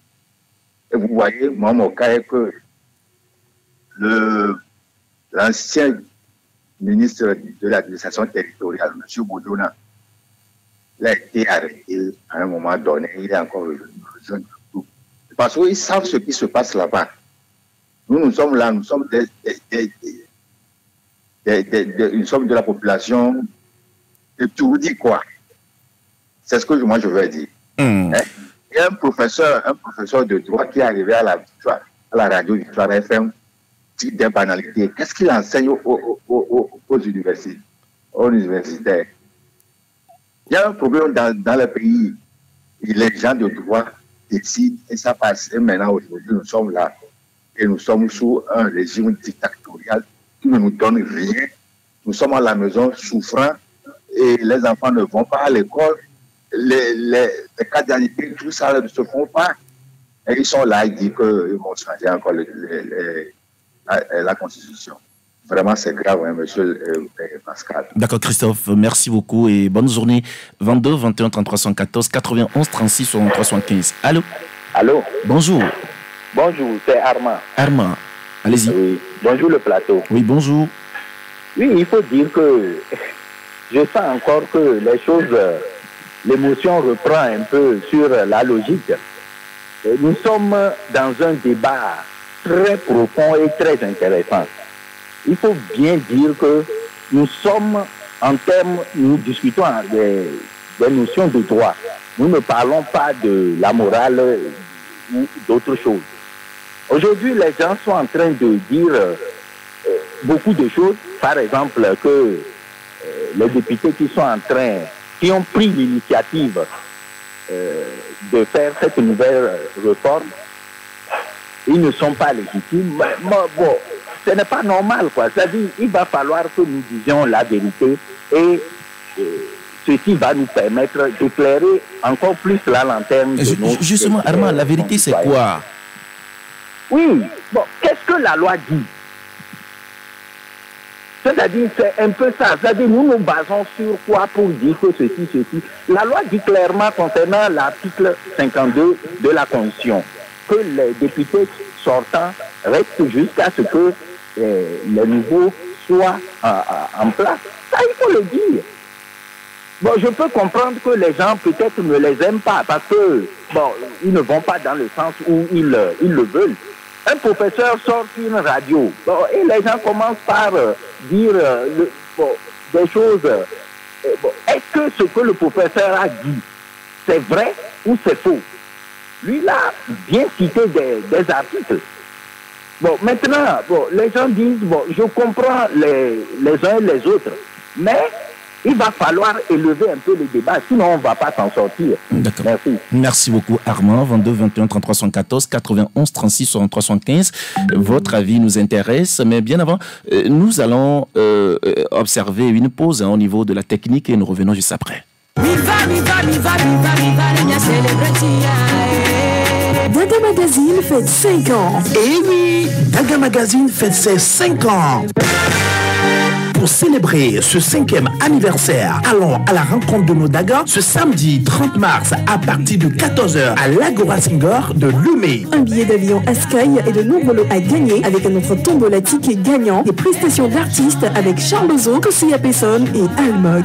Et vous voyez, moi, mon cas est que l'ancien ministre de l'administration territoriale, M. Boudona, il a été arrêté à un moment donné. Il est encore jeune. Parce qu'ils savent ce qui se passe là-bas. Nous sommes là, nous sommes nous sommes de la population de Tourdi, quoi. C'est ce que moi je veux dire. Il y a un professeur de droit qui est arrivé à la radio Victoire FM, dit des banalités. Qu'est-ce qu'il enseigne aux universitaires? Il y a un problème dans le pays. Les gens de droit décident et ça passe. Et maintenant, aujourd'hui, nous sommes là et nous sommes sous un régime dictatorial qui ne nous donne rien. Nous sommes à la maison souffrant et les enfants ne vont pas à l'école. Les cas d'analité, tout ça ne se font pas. Et ils sont là, ils disent qu'ils vont changer encore la Constitution. Vraiment, c'est grave, hein, monsieur Pascal. D'accord, Christophe, merci beaucoup et bonne journée. 22 21 33 114 91 36 63 75. Allô? Allô? Bonjour. Bonjour, c'est Armand. Armand, allez-y. Oui. Bonjour le plateau. Oui, bonjour. Oui, il faut dire que je sens encore que les choses, l'émotion reprend un peu sur la logique. Nous sommes dans un débat très profond et très intéressant. Il faut bien dire que nous sommes en termes, nous discutons des notions de droit. Nous ne parlons pas de la morale ou d'autres choses. Aujourd'hui, les gens sont en train de dire beaucoup de choses. Par exemple, que les députés qui ont pris l'initiative de faire cette nouvelle réforme, ils ne sont pas légitimes. Mais, bon, ce n'est pas normal, quoi. C'est-à-dire, il va falloir que nous disions la vérité et ceci va nous permettre d'éclairer encore plus la lanterne de nos... Justement, Armand, la vérité, c'est quoi? Oui, bon, qu'est-ce que la loi dit? C'est-à-dire, c'est un peu ça. C'est-à-dire, nous nous basons sur quoi pour dire que ceci. La loi dit clairement concernant l'article 52 de la Constitution que les députés sortants restent jusqu'à ce que les nouveaux soient en place. Ça, il faut le dire. Bon, je peux comprendre que les gens peut-être ne les aiment pas parce que, bon, ils ne vont pas dans le sens où ils le veulent. Un professeur sort sur une radio, bon, et les gens commencent par dire des choses. Bon, est-ce que ce que le professeur a dit, c'est vrai ou c'est faux? Lui, il a bien cité des articles. Bon, maintenant, bon, les gens disent, bon, je comprends les uns et les autres, mais il va falloir élever un peu le débat, sinon on ne va pas s'en sortir. D'accord. Merci. Merci beaucoup, Armand. 22 21 33 114 91 36 63 75. Votre avis nous intéresse, mais bien avant, nous allons observer une pause au niveau de la technique et nous revenons juste après. Daga Magazine fête 5 ans. Eh oui, Daga Magazine fête ses 5 ans. Pour célébrer ce 5e anniversaire, allons à la rencontre de nos dagas ce samedi 30 mars à partir de 14h à l'Agora Singer de Lumé. Un billet d'avion à Sky et de nombreux lots à gagner avec notre tombola ticket gagnant, des prestations d'artistes avec Charles Ozo, Kosia Pesson et Almok.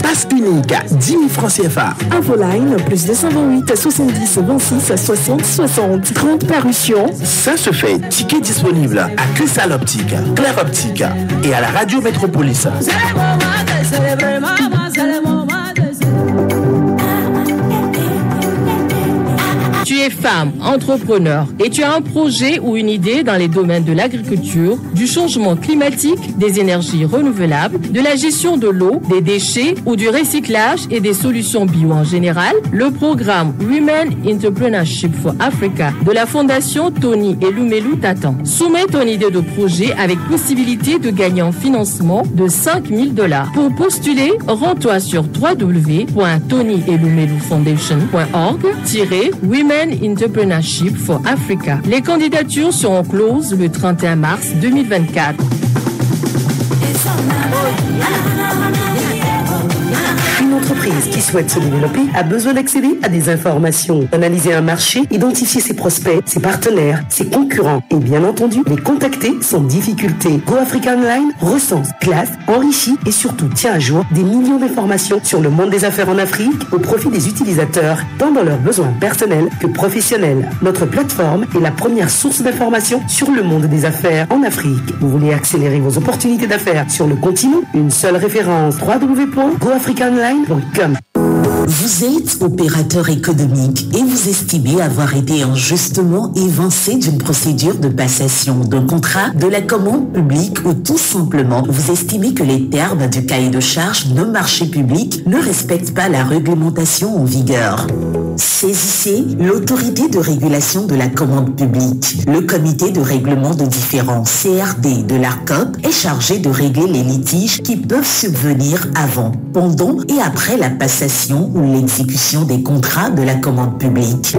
Passe unique, 10 000 francs CFA. Infoline, plus 228 70 26 60 60. 30 parutions. Ça se fait. Ticket disponible à Cristal Optique, Claire Optique et à la Radio Métropolis. Tu es femme, entrepreneur et tu as un projet ou une idée dans les domaines de l'agriculture, du changement climatique, des énergies renouvelables, de la gestion de l'eau, des déchets ou du recyclage et des solutions bio en général, le programme Women Entrepreneurship for Africa de la Fondation Tony Elumelu t'attend. Soumets ton idée de projet avec possibilité de gagner un financement de $5 000. Pour postuler, rends-toi sur www.tonyelumelufoundation.org-Women Entrepreneurship for Africa. Les candidatures seront closes le 31 mars 2024. Une entreprise qui souhaite se développer a besoin d'accéder à des informations, analyser un marché, identifier ses prospects, ses partenaires, ses concurrents et bien entendu les contacter sans difficulté. Go Africa Online recense, classe, enrichit et surtout tient à jour des millions d'informations sur le monde des affaires en Afrique au profit des utilisateurs, tant dans leurs besoins personnels que professionnels. Notre plateforme est la première source d'informations sur le monde des affaires en Afrique. Vous voulez accélérer vos opportunités d'affaires sur le continent? Une seule référence, www.goafricaonline.com. Vous êtes opérateur économique et vous estimez avoir été injustement évincé d'une procédure de passation d'un contrat, de la commande publique ou tout simplement vous estimez que les termes du cahier de charges de marché public ne respectent pas la réglementation en vigueur. Saisissez l'autorité de régulation de la commande publique. Le comité de règlement de différends CRD de l'ARCOP est chargé de régler les litiges qui peuvent subvenir avant, pendant et après la passation ou l'exécution des contrats de la commande publique.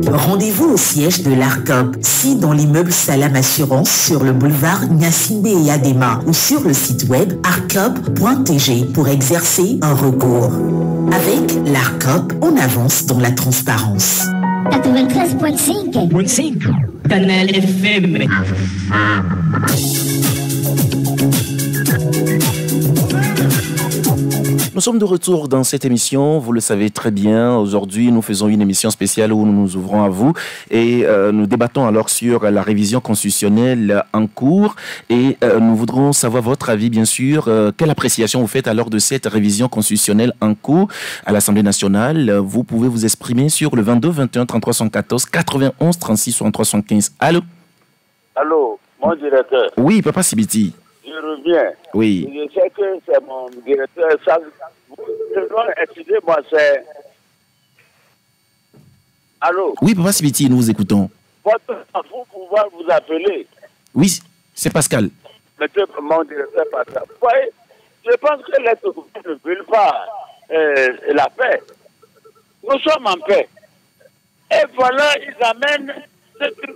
Rendez-vous au siège de l'ARCOP, si dans l'immeuble Salam Assurance sur le boulevard Gnassingbé et Adema ou sur le site web arcop.tg pour exercer un recours. Avec l'ARCOP, on avance dans la transparence. 93.5 Canal FM. Nous sommes de retour dans cette émission, vous le savez très bien. Aujourd'hui, nous faisons une émission spéciale où nous nous ouvrons à vous et nous débattons alors sur la révision constitutionnelle en cours et nous voudrons savoir votre avis, bien sûr. Quelle appréciation vous faites alors de cette révision constitutionnelle en cours à l'Assemblée nationale? Vous pouvez vous exprimer sur le 22 21 33 114 91 36 63 75. Allô? Allô, mon directeur. Oui, Papa Sibiti. Je reviens. Oui. Je sais que c'est mon directeur. Excusez-moi, c'est... Allô? Oui, Papa Sibiti, nous vous écoutons. Vous pouvez vous appeler. Oui, c'est Pascal. Monsieur mon directeur Pascal. Vous voyez, je pense que les gouvernements ne veulent pas la paix. Nous sommes en paix. Et voilà, ils amènent ce truc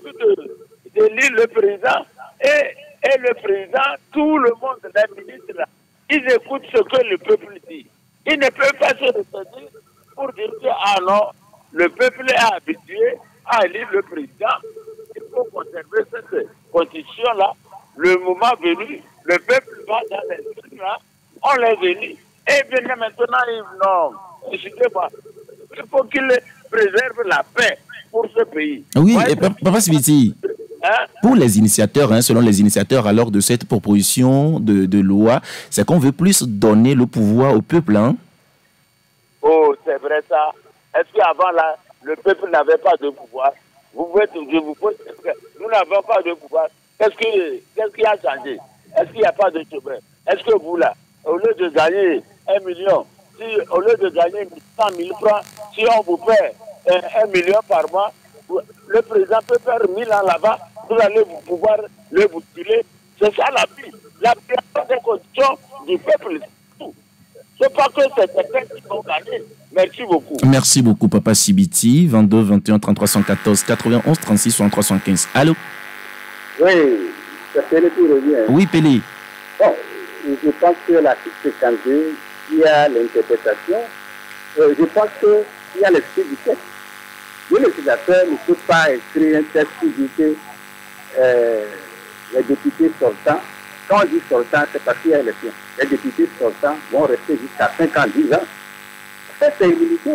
d'élire le président et le président, tout le monde, les ministres, là, ils écoutent ce que le peuple dit. Ils ne peuvent pas se retenir pour dire que, ah non, le peuple est habitué à élire le président. Il faut conserver cette constitution-là. Le moment venu, le peuple va dans les trucs là, on les élit. Et bien maintenant, non, excusez-moi, il faut qu'il préserve la paix pour ce pays. Oui, ouais, et Papa Sibiti. Pour les initiateurs, selon les initiateurs alors de cette proposition de loi, c'est qu'on veut plus donner le pouvoir au peuple. Oh, c'est vrai ça. Est-ce qu'avant là, le peuple n'avait pas de pouvoir? Nous n'avons pas de pouvoir. Qu'est-ce qui a changé? Est-ce qu'il n'y a pas de chemin? Est-ce que vous là, au lieu de gagner 1 million, au lieu de gagner 100 000 francs, si on vous paie 1 million par mois, le président peut faire 1000 ans là-bas, vous allez pouvoir le bousculer. C'est ça la vie. La plupart des conditions du peuple. C'est pas que c'est quelqu'un qui vont gagner. Merci beaucoup. Merci beaucoup, Papa Sibiti. 22 21 33 114 91 36 63 75. Allô? Oui, c'est Pélé qui revient. Oui, Pélé. Bon, je pense que l'article 52, il y a l'interprétation. Je pense qu'il y a l'esprit du texte. Le législateur ne peut pas écrire un texte qui dit que les députés sortants, quand on dit sortants, c'est parce qu'il y a élection. Les députés sortants vont rester jusqu'à 5 ans, 10 ans. Ça, c'est illimité.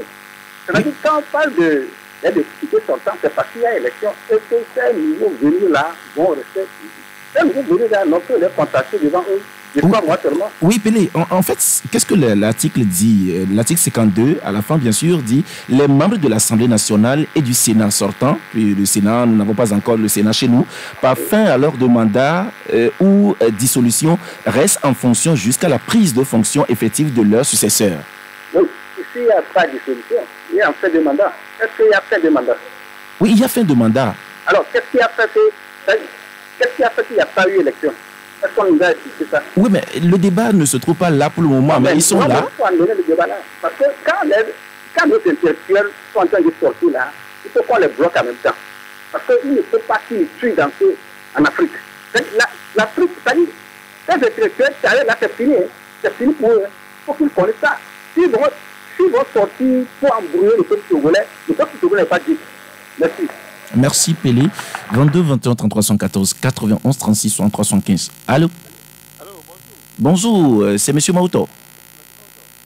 C'est-à-dire quand on parle des députés sortants, c'est parce qu'il y a élection et que ces nouveaux venus-là vont rester. Ces nouveaux venus-là n'ont que les contacter devant eux. Oui, Pélé, en fait, qu'est-ce que l'article dit? L'article 52, à la fin, bien sûr, dit les membres de l'Assemblée nationale et du Sénat sortant, puis le Sénat, nous n'avons pas encore le Sénat chez nous, par fin à leur de mandat ou dissolution, restent en fonction jusqu'à la prise de fonction effective de leur successeur. Oui, ici, il n'y a pas de dissolution, il y a en fin de mandat. Est-ce qu'il y a fin de mandat? Oui, il y a fin de mandat. Alors, qu'est-ce qui a fait qu'il n'y a pas eu élection? Est-ce qu'on nous a expliqué ça? Oui, mais le débat ne se trouve pas là pour le moment, mais ils sont là. Il faut amener le débat là. Parce que quand nos intellectuels sont en train de sortir là, il faut qu'on les bloque en même temps. Parce qu'il ne faut pas qu'ils tuent en Afrique. L'Afrique, c'est-à-dire, ces intellectuels, là, c'est fini. C'est fini pour eux. Il faut qu'ils connaissent ça. S'ils vont sortir pour embrouiller le peuple togolais, le peuple togolais n'est pas dit. Merci. Merci Pélé. 22 21 33 114 91 36 63 75. Allô? Allô, bonjour. Bonjour, c'est Monsieur Mauto.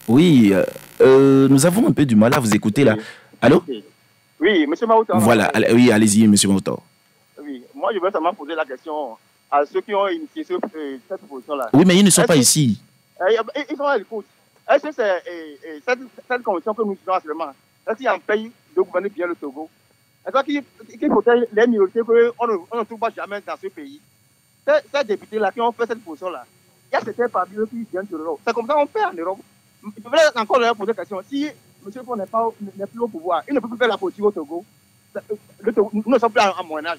Oui, nous avons un peu du mal à vous écouter là. Allô? Oui, Monsieur Mauto. Voilà, oui, allez-y, Monsieur Mauto. Oui, moi je veux seulement poser la question à ceux qui ont initié cette proposition-là. Oui, mais ils ne sont pas ici. Ils sont à l'écoute. Est-ce que c'est cette convention que nous faisons actuellement? Est-ce qu'il y a un pays de gouverner bien le Togo? Est-ce qu'il protège les minorités qu'on ne trouve pas jamais dans ce pays? Ces députés-là qui ont fait cette position-là, il y a certains parmi eux qui viennent de l'Europe. C'est comme ça qu'on fait en Europe. Je voulais encore leur poser la question. Si M. Fon n'est plus au pouvoir, il ne peut plus faire la politique au Togo. Nous ne sommes plus à Moyen Âge.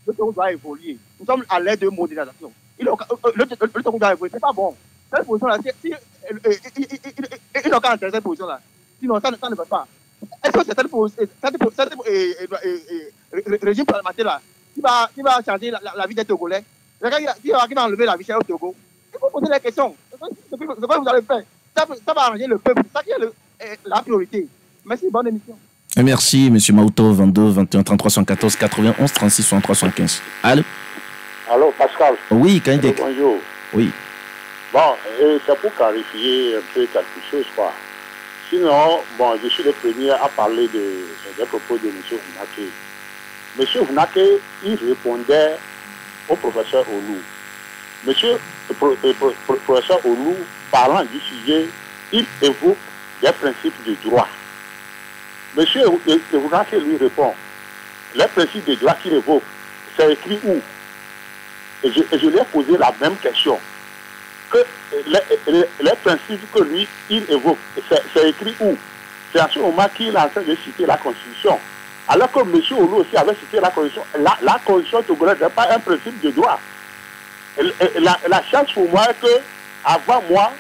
Le Togo doit évoluer. Nous sommes à l'aide de modernisation. Le Togo doit évoluer. Ce n'est pas bon. Cette position-là, ils n'ont qu'à entrer cette position-là. Sinon, ça ne va pas. Est-ce que c'est cette régime parlementaire-là qui va changer la vie des Togolais, qui va enlever la vie chère au Togo? Il faut poser la question. Ce que vous allez faire, ça va arranger le peuple. C'est ça qui est la priorité. Merci, bonne émission. Merci, M. Mauto, 22 21 33 114 91 36 63 75. Allô? Allô, Pascal. Oui, Kandek. Bonjour. Oui. Bon, c'est pour clarifier un peu quelque chose, quoi. Sinon, bon, je suis le premier à parler des propos de M. Funake. M. Funake, il répondait au professeur Olou. Le professeur Olou, parlant du sujet, il évoque des principes de droit. M. Funake lui répond, les principes de droit qu'il évoque, c'est écrit où? Et je lui ai posé la même question. Que les principes que lui, il évoque, c'est écrit où? C'est à ce moment qu'il est en train de citer la Constitution. Alors que M. Olou aussi avait cité la Constitution. La Constitution togolaise n'est pas un principe de droit. La chance pour moi est que, avant moi,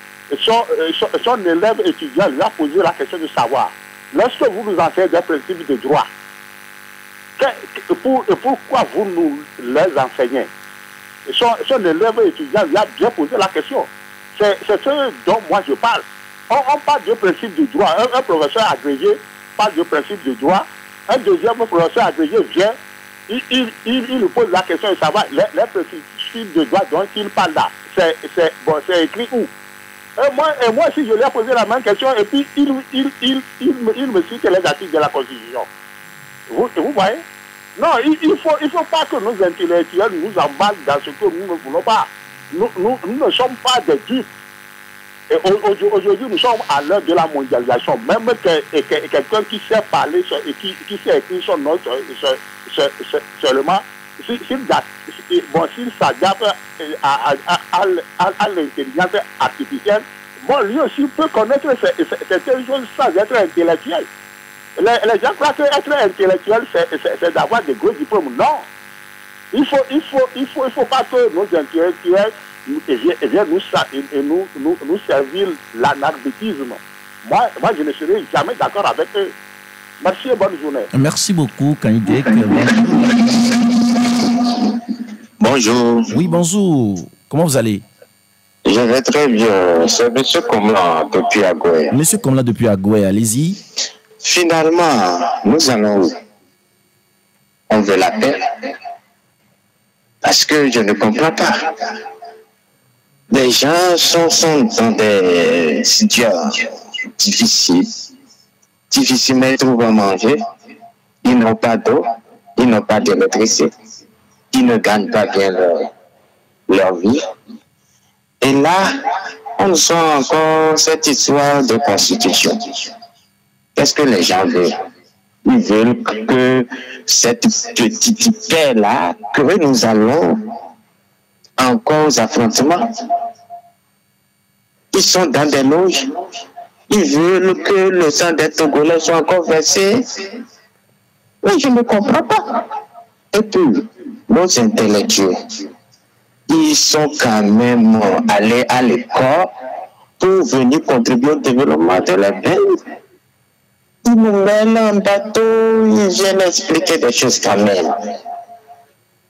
son élève étudiant lui a posé la question de savoir, lorsque vous nous enseignez des principes de droit, pourquoi vous nous les enseignez? Son élève étudiant lui a bien posé la question. C'est ce dont moi je parle. On parle de principe de droit. Un professeur agrégé parle de principe de droit. Un deuxième professeur agrégé vient, il pose la question de savoir les principes de droit dont il parle là. C'est écrit où? Et moi, si je lui ai posé la même question, et puis il me cite les articles de la Constitution. Vous voyez? Non, il faut pas que nos intellectuels nous emballent dans ce que nous ne voulons pas. Nous ne sommes pas des dupes. Et aujourd'hui, nous sommes à l'heure de la mondialisation. Même quelqu'un qui sait parler et qui sait écrire son nom seulement, s'il s'adapte à l'intelligence artificielle, bon, lui aussi peut connaître certaines choses sans être intellectuel. Les gens croient qu'être intellectuel, c'est d'avoir des gros diplômes. Non. Il faut pas que nos intellectuels viennent nous servir l'anarchisme. Moi, je ne serai jamais d'accord avec eux. Merci et bonne journée. Merci beaucoup, Kandek. Bonjour. Oui, bonjour. Comment vous allez? Je vais très bien. C'est M. Komla depuis Agoué. M. Komla depuis Agoué, allez-y. Finalement, nous allons où? On veut la paix. Parce que je ne comprends pas. Les gens sont dans des situations difficiles. Difficilement, ils trouvent à manger. Ils n'ont pas d'eau. Ils n'ont pas d'électricité. Ils ne gagnent pas bien leur vie. Et là, on sent encore cette histoire de constitution. Qu'est-ce que les gens veulent? Ils veulent que cette petite paix-là, que nous allons encore aux affrontements. Ils sont dans des loges. Ils veulent que le sang des Togolais soit encore versé. Mais je ne comprends pas. Et puis, nos intellectuels, ils sont quand même allés à l'école pour venir contribuer au développement de la pays. Ils nous mènent en bateau, ils viennent expliquer des choses quand même.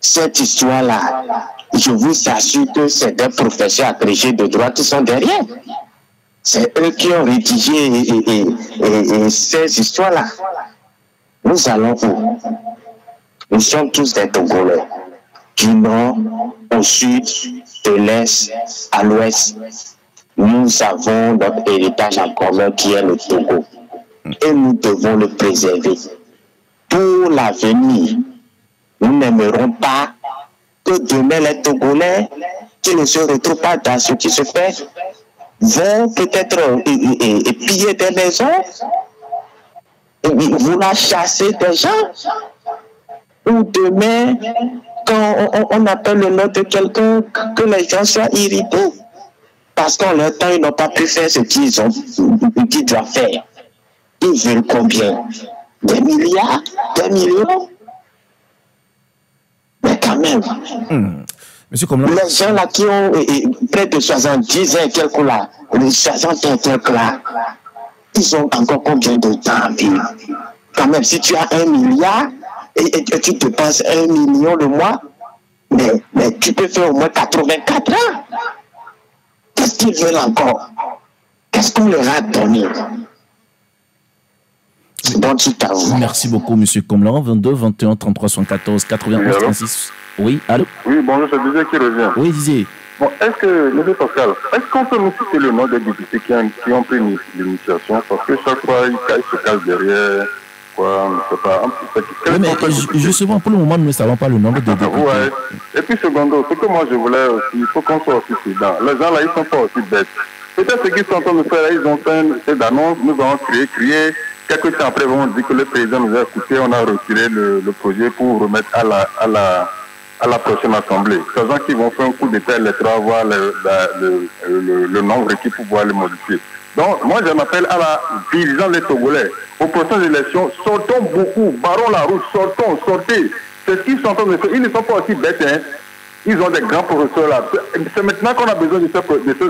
Cette histoire-là, je vous assure que c'est des professeurs agrégés de droit qui sont derrière. C'est eux qui ont rédigé ces histoires-là. Nous allons où? Nous sommes tous des Togolais. Du nord au sud, de l'est à l'ouest. Nous avons notre héritage en commun qui est le Togo. Et nous devons le préserver. Pour l'avenir, nous n'aimerons pas que demain les Togolais qui ne se retrouvent pas dans ce qui se fait vont peut-être piller des maisons, vouloir chasser des gens, ou demain, quand on appelle le nom de quelqu'un, que les gens soient irrités, parce qu'en leur temps, ils n'ont pas pu faire ce qu'ils doivent faire. Ils veulent combien? Des milliards? Des millions? Mais quand même, Monsieur Komla, les gens là qui ont près de 70 ans et quelques là, 60 ans et quelques là, ils ont encore combien de temps à vivre? Quand même, si tu as 1 milliard et tu te passes 1 million le mois, mais tu peux faire au moins 84 ans. Qu'est-ce qu'ils veulent encore? Qu'est-ce qu'on leur a donné? Bon, à vous. Merci beaucoup, Monsieur Komla. 22 21 33 74 91 36. Oui, allô? Oui, bonjour, c'est Didier qui revient. Oui, Didier. Bon, est-ce que, M. Pascal, est-ce qu'on peut nous citer le nom des députés qui ont pris l'initiation? Parce que chaque fois, ils se cachent derrière, quoi, je ne sais pas. Oui, mais justement, pour le moment, nous ne savons pas le nombre de députés. Ouais. Et puis, secondo, ce que moi je voulais aussi, il faut qu'on soit aussi prudent. Les gens là, ils ne sont pas aussi bêtes. Peut-être ce qu'ils sont en train de faire, ils ont fait cette annonce, nous avons crié. Quelques temps après, on dit que le président nous a écouté, on a retiré le projet pour remettre à la prochaine assemblée. Sachant qu'ils vont faire un coup d'état électoral, voir le nombre requis pour pouvoir le modifier. Donc, moi, j'en appelle à la vigilance des Togolais. Aux prochaines élections, sortons beaucoup, barrons la route, sortez. C'est ce qu'ils sont en train de faire. Ils ne sont pas aussi bêtes, hein. Ils ont des grands professeurs là. C'est maintenant qu'on a besoin de ces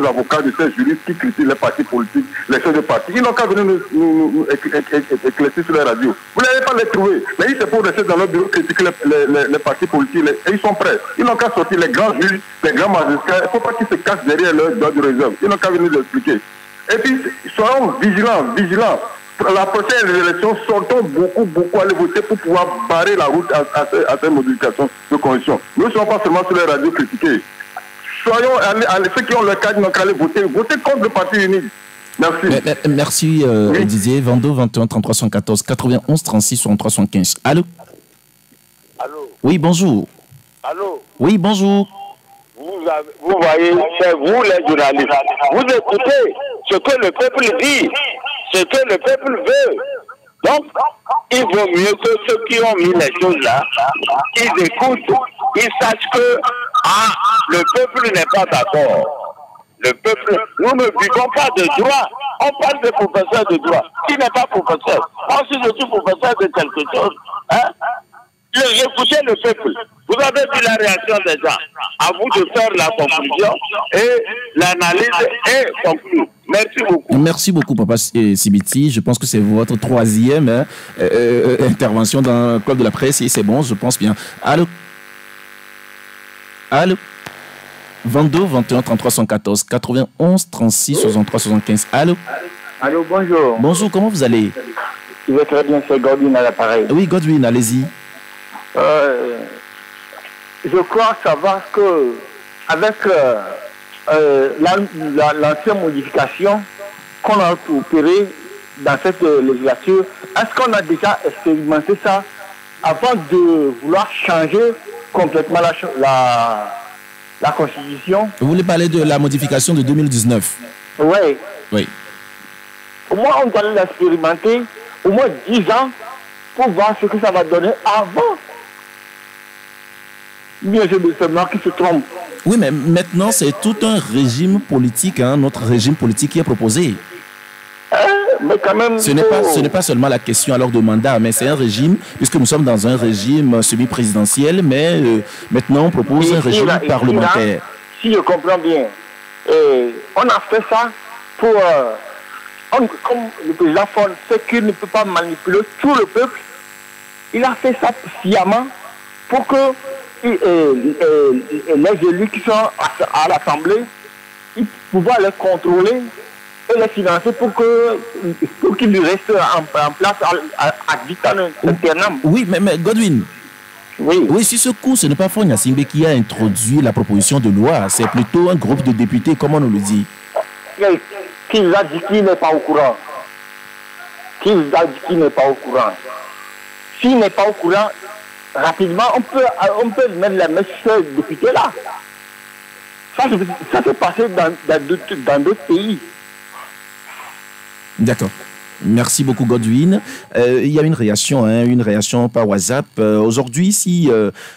avocats, de ces juristes qui critiquent les partis politiques, les chefs de parti. Ils n'ont qu'à venir nous éclaircir sur les radios. Vous n'allez pas les trouver. Mais ils se pour rester dans leur bureau critiquer les partis politiques. Et ils sont prêts. Ils n'ont qu'à sortir les grands juges, les grands magistrats. Il ne faut pas qu'ils se cachent derrière leur droit de réserve. Ils n'ont qu'à venir l'expliquer. Et puis, soyons vigilants. La prochaine élection, sortons beaucoup aller voter pour pouvoir barrer la route à ces modifications de conditions. Nous ne sommes pas seulement sur les radios critiquées. Soyons, ceux qui ont le cadre, n'ont qu'à aller voter contre le parti unique. Merci. Merci Didier. 22 21 33 114 91 36 63 75. Allô? Allô? Oui, bonjour. Allô? Oui, bonjour. Vous voyez, c'est vous les journalistes. Vous écoutez ce que le peuple dit, ce que le peuple veut. Donc, il vaut mieux que ceux qui ont mis les choses là, ils écoutent, ils sachent que le peuple n'est pas d'accord. Le peuple, nous ne vivons pas de droit. On parle de professeur de droit. Qui n'est pas professeur? Moi aussi, je suis professeur de quelque chose. Hein? Écoutez le peuple. Vous avez vu la réaction des gens. À vous de faire la conclusion et l'analyse et conclure. Merci beaucoup. Merci beaucoup, Papa Sibiti. Je pense que c'est votre troisième intervention dans le club de la presse et c'est bon, je pense bien. Allô? Allô? 22 21 33 114 91 36 63 75. Allô? Allô, bonjour. Bonjour, comment vous allez? Je vais très bien, c'est Godwin à l'appareil. Oui, Godwin, allez-y. Je crois savoir que avec l'ancienne modification qu'on a opérée dans cette législature, est-ce qu'on a déjà expérimenté ça avant de vouloir changer complètement la Constitution? Vous voulez parler de la modification de 2019? Oui. Oui. Au moins, on doit l'expérimenter au moins 10 ans pour voir ce que ça va donner avant. Bien, c'est moi qui se trompe. Oui, mais maintenant, c'est tout un régime politique, hein, notre régime politique qui est proposé. Mais quand même, ce n'est pas seulement la question alors de mandat, mais c'est un régime, puisque nous sommes dans un régime semi-présidentiel, mais maintenant on propose un régime parlementaire. Si je comprends bien, on a fait ça pour... comme le président Ford sait qu'il ne peut pas manipuler tout le peuple, il a fait ça sciemment pour que les élus qui sont à l'Assemblée, ils pouvaient les contrôler et les financer pour qu'ils restent en place à vitam aeternam. Oui, mais Godwin, oui, si ce coup, ce n'est pas Faure Gnassingbé qui a introduit la proposition de loi, c'est plutôt un groupe de députés, comme on nous le dit. Qui nous a dit qu'il n'est pas au courant? Qui nous a dit qu'il n'est pas au courant? S'il n'est pas au courant, rapidement, on peut mettre la messe sur ce député-là. Ça s'est passé dans d'autres pays. D'accord. Merci beaucoup, Godwin. Il y a une réaction par WhatsApp. Aujourd'hui, si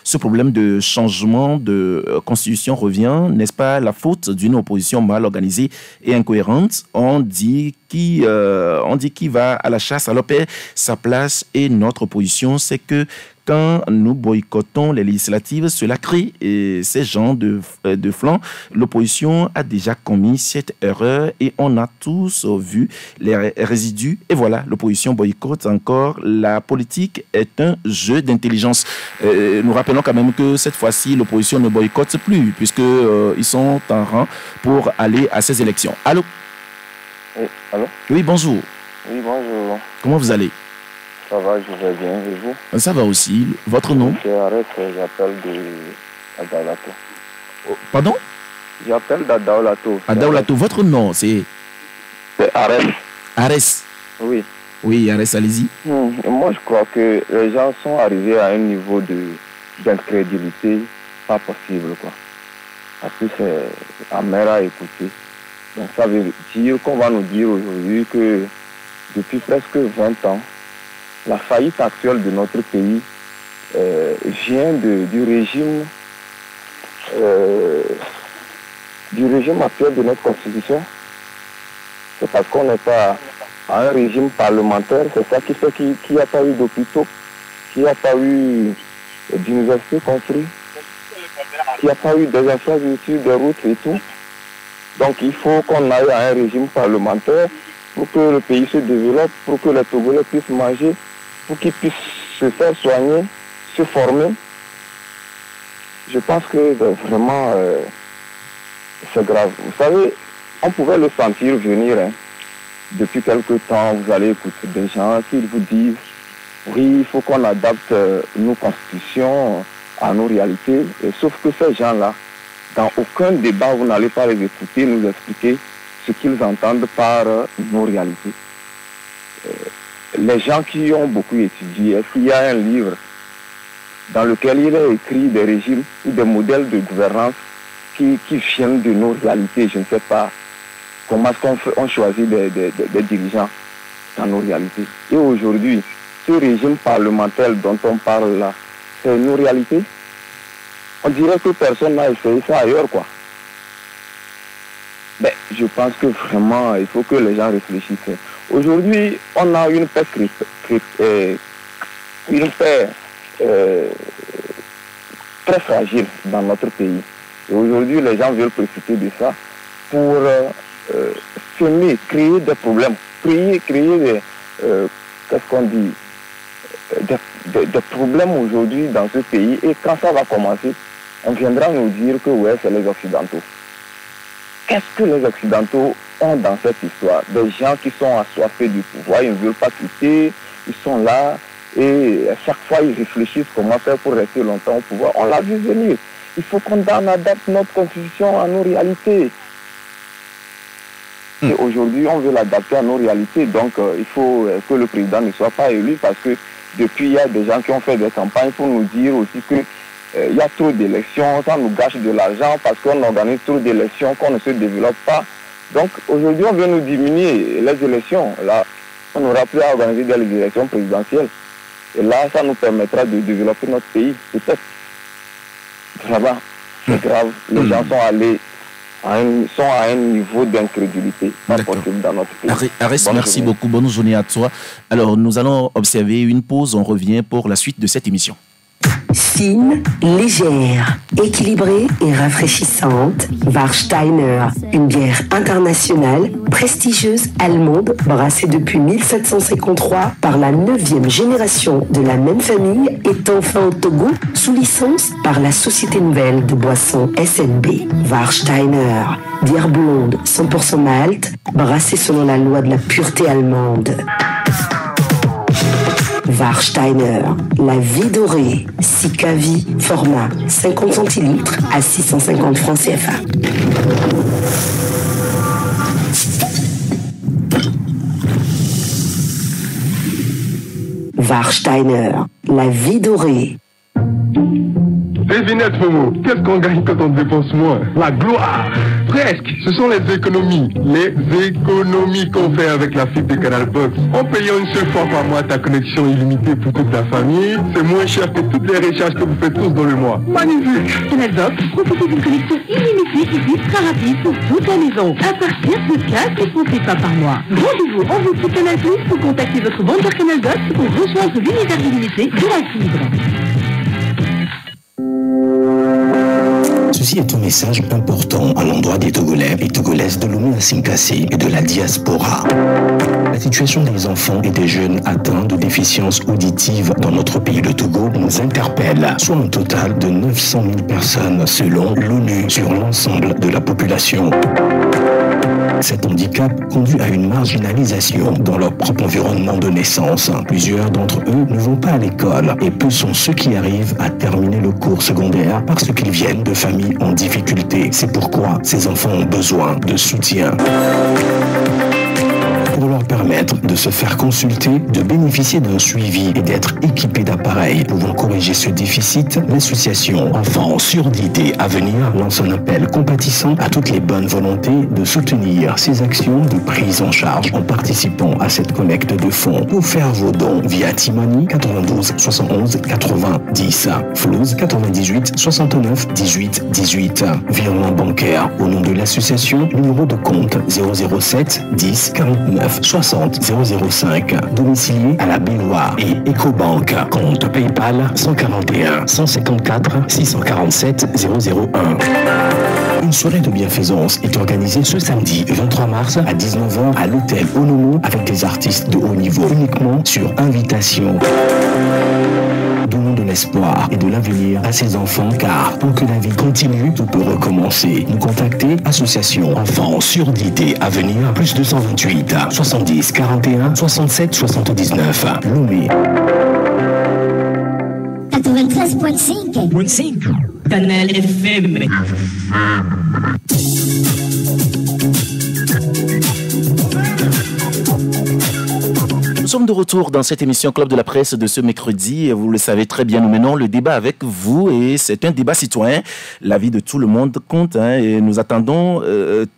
ce problème de changement de constitution revient, n'est-ce pas la faute d'une opposition mal organisée et incohérente? On dit qui va à la chasse, alors perd sa place, et notre position, c'est que quand nous boycottons les législatives, cela crée ces genres de flancs. L'opposition a déjà commis cette erreur et on a tous vu les résidus. Et voilà, l'opposition boycotte encore. La politique est un jeu d'intelligence. Nous rappelons quand même que cette fois-ci, l'opposition ne boycotte plus puisqu'ils sont en rang pour aller à ces élections. Allô? Oui, allô? Oui, bonjour. Oui, bonjour. Comment vous allez? Ça va, je vais bien, et vous? Ça va aussi. Votre nom? Arrête, j'appelle de Daolato. Pardon? J'appelle d'Adaolato. Adaolato, votre nom, c'est? C'est Arès. Arès? Oui. Oui, Arès, allez-y. Moi, je crois que les gens sont arrivés à un niveau d'incrédulité pas possible, quoi. Parce que c'est amer à écouter. Donc ça veut dire qu'on va nous dire aujourd'hui que depuis presque 20 ans, la faillite actuelle de notre pays vient du régime actuel de notre constitution. C'est parce qu'on n'est pas à un régime parlementaire, c'est ça qui fait qu'il n'y a pas eu d'hôpitaux, qu'il n'y a pas eu d'universités construites, qu'il n'y a pas eu des infrastructures, des routes et tout. Donc il faut qu'on aille à un régime parlementaire pour que le pays se développe, pour que les Togolais puissent manger, pour qu'ils puissent se faire soigner, se former. Je pense que vraiment, c'est grave. Vous savez, on pouvait le sentir venir. Hein. Depuis quelque temps, vous allez écouter des gens qui vous disent « Oui, il faut qu'on adapte nos constitutions à nos réalités. » Sauf que ces gens-là, dans aucun débat, vous n'allez pas les écouter, nous expliquer ce qu'ils entendent par nos réalités. Les gens qui ont beaucoup étudié, est-ce qu'il y a un livre dans lequel il est écrit des régimes ou des modèles de gouvernance qui viennent de nos réalités? Je ne sais pas comment est-ce qu'on choisit des dirigeants dans nos réalités. Et aujourd'hui, ce régime parlementaire dont on parle là, c'est nos réalités. On dirait que personne n'a essayé ça ailleurs, quoi. Ben, je pense que vraiment, il faut que les gens réfléchissent. Aujourd'hui, on a une paix très fragile dans notre pays. Et aujourd'hui, les gens veulent profiter de ça pour semer, créer des problèmes, créer des, qu'est-ce qu'on dit, des problèmes aujourd'hui dans ce pays. Et quand ça va commencer, on viendra nous dire que ouais, c'est les Occidentaux. Qu'est-ce que les Occidentaux ont dans cette histoire? Des gens qui sont assoiffés du pouvoir, ils ne veulent pas quitter, ils sont là, et à chaque fois ils réfléchissent comment faire pour rester longtemps au pouvoir. On l'a vu venir. Il faut qu'on adapte notre constitution à nos réalités. Et aujourd'hui, on veut l'adapter à nos réalités. Donc, il faut que le président ne soit pas élu parce que depuis, il y a des gens qui ont fait des campagnes pour nous dire aussi que il y a trop d'élections, ça nous gâche de l'argent parce qu'on organise trop d'élections, qu'on ne se développe pas. Donc, aujourd'hui, on veut nous diminuer les élections. Là, on n'aura plus à organiser des élections présidentielles. Et là, ça nous permettra de développer notre pays. Peut-être. Ça va. C'est grave. Les gens sont allés sont à un niveau d'incrédulité pas possible dans notre pays. Arès, merci beaucoup. Bonne journée à toi. Alors, nous allons observer une pause. On revient pour la suite de cette émission. Fine, légère, équilibrée et rafraîchissante, Warsteiner, une bière internationale, prestigieuse allemande, brassée depuis 1753 par la 9e génération de la même famille, est enfin au Togo, sous licence par la Société Nouvelle de Boissons SNB. Warsteiner, bière blonde, 100% malt, brassée selon la loi de la pureté allemande. Warsteiner, la vie dorée, Sicavi, format 50 centilitres à 650 francs CFA. Warsteiner, la vie dorée. Devinette, Momo, qu'est-ce qu'on gagne quand on dépense moins? La gloire. Presque. Ce sont les économies. Les économies qu'on fait avec la fibre de Canal Box. En payant une seule fois par mois ta connexion illimitée pour toute la famille, c'est moins cher que toutes les recharges que vous faites tous dans le mois. Magnifique. Canal Box, profitez d'une connexion illimitée qui est très rapide pour toute la maison. À partir de 4,38 € par mois. Rendez-vous en boutique Canal Plus pour contacter votre vendeur Canal Box pour rejoindre l'univers illimité de la fibre. Ceci est un message important à l'endroit des Togolais et Togolaises de Lomé à Sinkassi et de la diaspora. La situation des enfants et des jeunes atteints de déficience auditive dans notre pays de Togo nous interpelle, soit un total de 900 000 personnes selon l'ONU sur l'ensemble de la population. Cet handicap conduit à une marginalisation dans leur propre environnement de naissance. Plusieurs d'entre eux ne vont pas à l'école et peu sont ceux qui arrivent à terminer le cours secondaire parce qu'ils viennent de familles en difficulté. C'est pourquoi ces enfants ont besoin de soutien. Pour leur permettre de se faire consulter, de bénéficier d'un suivi et d'être équipés d'appareils pouvant corriger ce déficit, l'association Enfants Surdité à venir lance un appel compatissant à toutes les bonnes volontés de soutenir ces actions de prise en charge en participant à cette collecte de fonds. Pour faire vos dons via Timani 92 71 90, Flouz 98 69 18 18, virement bancaire au nom de l'association, numéro de compte 007 10 49 60 005, domicilié à la Baignoire et Ecobank, compte PayPal 141 154 647 001. Une soirée de bienfaisance est organisée ce samedi 23 mars à 19h à l'hôtel Onomo avec des artistes de haut niveau uniquement sur invitation. Donnons de l'espoir et de l'avenir à ces enfants car pour que la vie continue, tout peut recommencer. Nous contacter Association Enfants Surdité à venir plus 228 70 41 67 79 Lomé. 93.5 Canal FM. Nous sommes de retour dans cette émission Club de la Presse de ce mercredi. Vous le savez très bien, nous menons le débat avec vous et c'est un débat citoyen. L'avis de tout le monde compte et nous attendons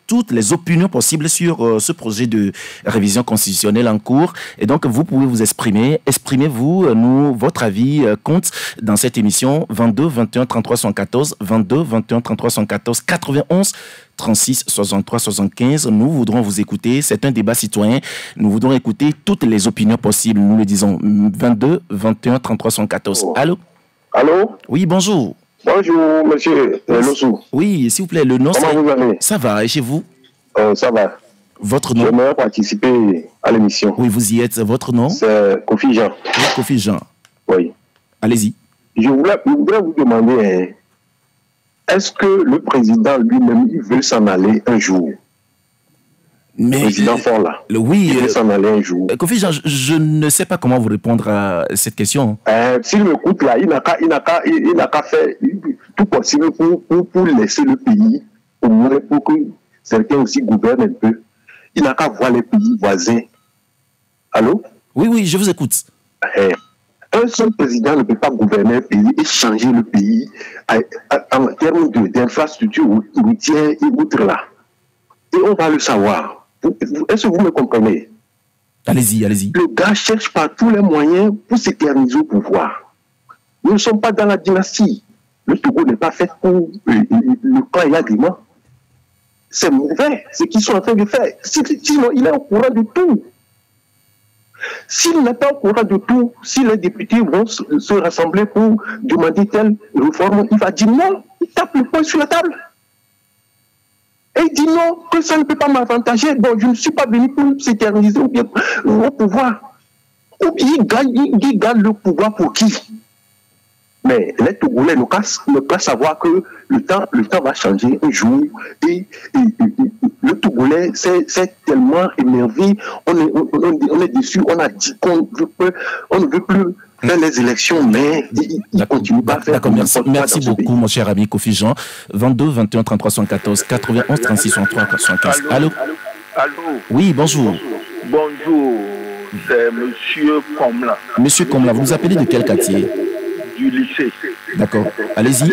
toutes les opinions possibles sur ce projet de révision constitutionnelle en cours. Et donc, vous pouvez vous exprimer. Exprimez-vous. Votre avis compte dans cette émission 22 21 33 114, 22 21 33 114, 91 36 63 75. Nous voudrons vous écouter. C'est un débat citoyen. Nous voudrons écouter toutes les opinions possibles. Nous le disons 22 21 33 114. Allô? Allô? Oui, bonjour. Bonjour, monsieur Lossou. Oui, s'il vous plaît, le nom. Comment vous allez? Ça va, et chez vous? Ça va. Votre nom? J'aimerais participer à l'émission. Oui, vous y êtes. Votre nom? C'est Kofi Jean. Kofi Jean. Oui. Allez-y. Je voudrais vous demander est-ce que le président lui-même, il veut s'en aller un jour? Mais, le président Faure là. Oui. Il veut s'en aller un jour. Kofi Jean, je ne sais pas comment vous répondre à cette question. S'il m'écoute là, il n'a qu'à faire tout possible pour laisser le pays, au moins pour que certains aussi gouvernent un peu. Il n'a qu'à voir les pays voisins. Allô? Oui, je vous écoute. Un seul président ne peut pas gouverner un pays et changer le pays en termes d'infrastructures routières et autres là. Et on va le savoir. Est-ce que vous me comprenez? Allez-y. Le gars cherche par tous les moyens pour s'éterniser au pouvoir. Nous ne sommes pas dans la dynastie. Le Togo n'est pas fait pour le clan et l'agrément. C'est mauvais ce qu'ils sont en train de faire. Sinon, il est au courant de tout. S'il n'est pas au courant de tout, si les députés vont se rassembler pour demander telle réforme, il va dire non. Il tape le poing sur la table. Et il dit non, que ça ne peut pas m'avantager. Bon, je ne suis pas venu pour s'éterniser ou bien au pouvoir. Il gagne le pouvoir pour qui? Mais les Togolais ne peuvent savoir que le temps va changer un jour. Et le Togolais s'est tellement énervé, on est déçu, on a dit qu'on ne veut plus faire les élections, mais il continue pas à faire. D'accord, merci beaucoup, mon cher ami Kofi Jean. 22 21 33 74 91 36 63 75. Allô? Oui, bonjour. Bonjour, c'est Monsieur Komla. Monsieur Komla, vous nous appelez de quel quartier? Du lycée. D'accord, allez-y.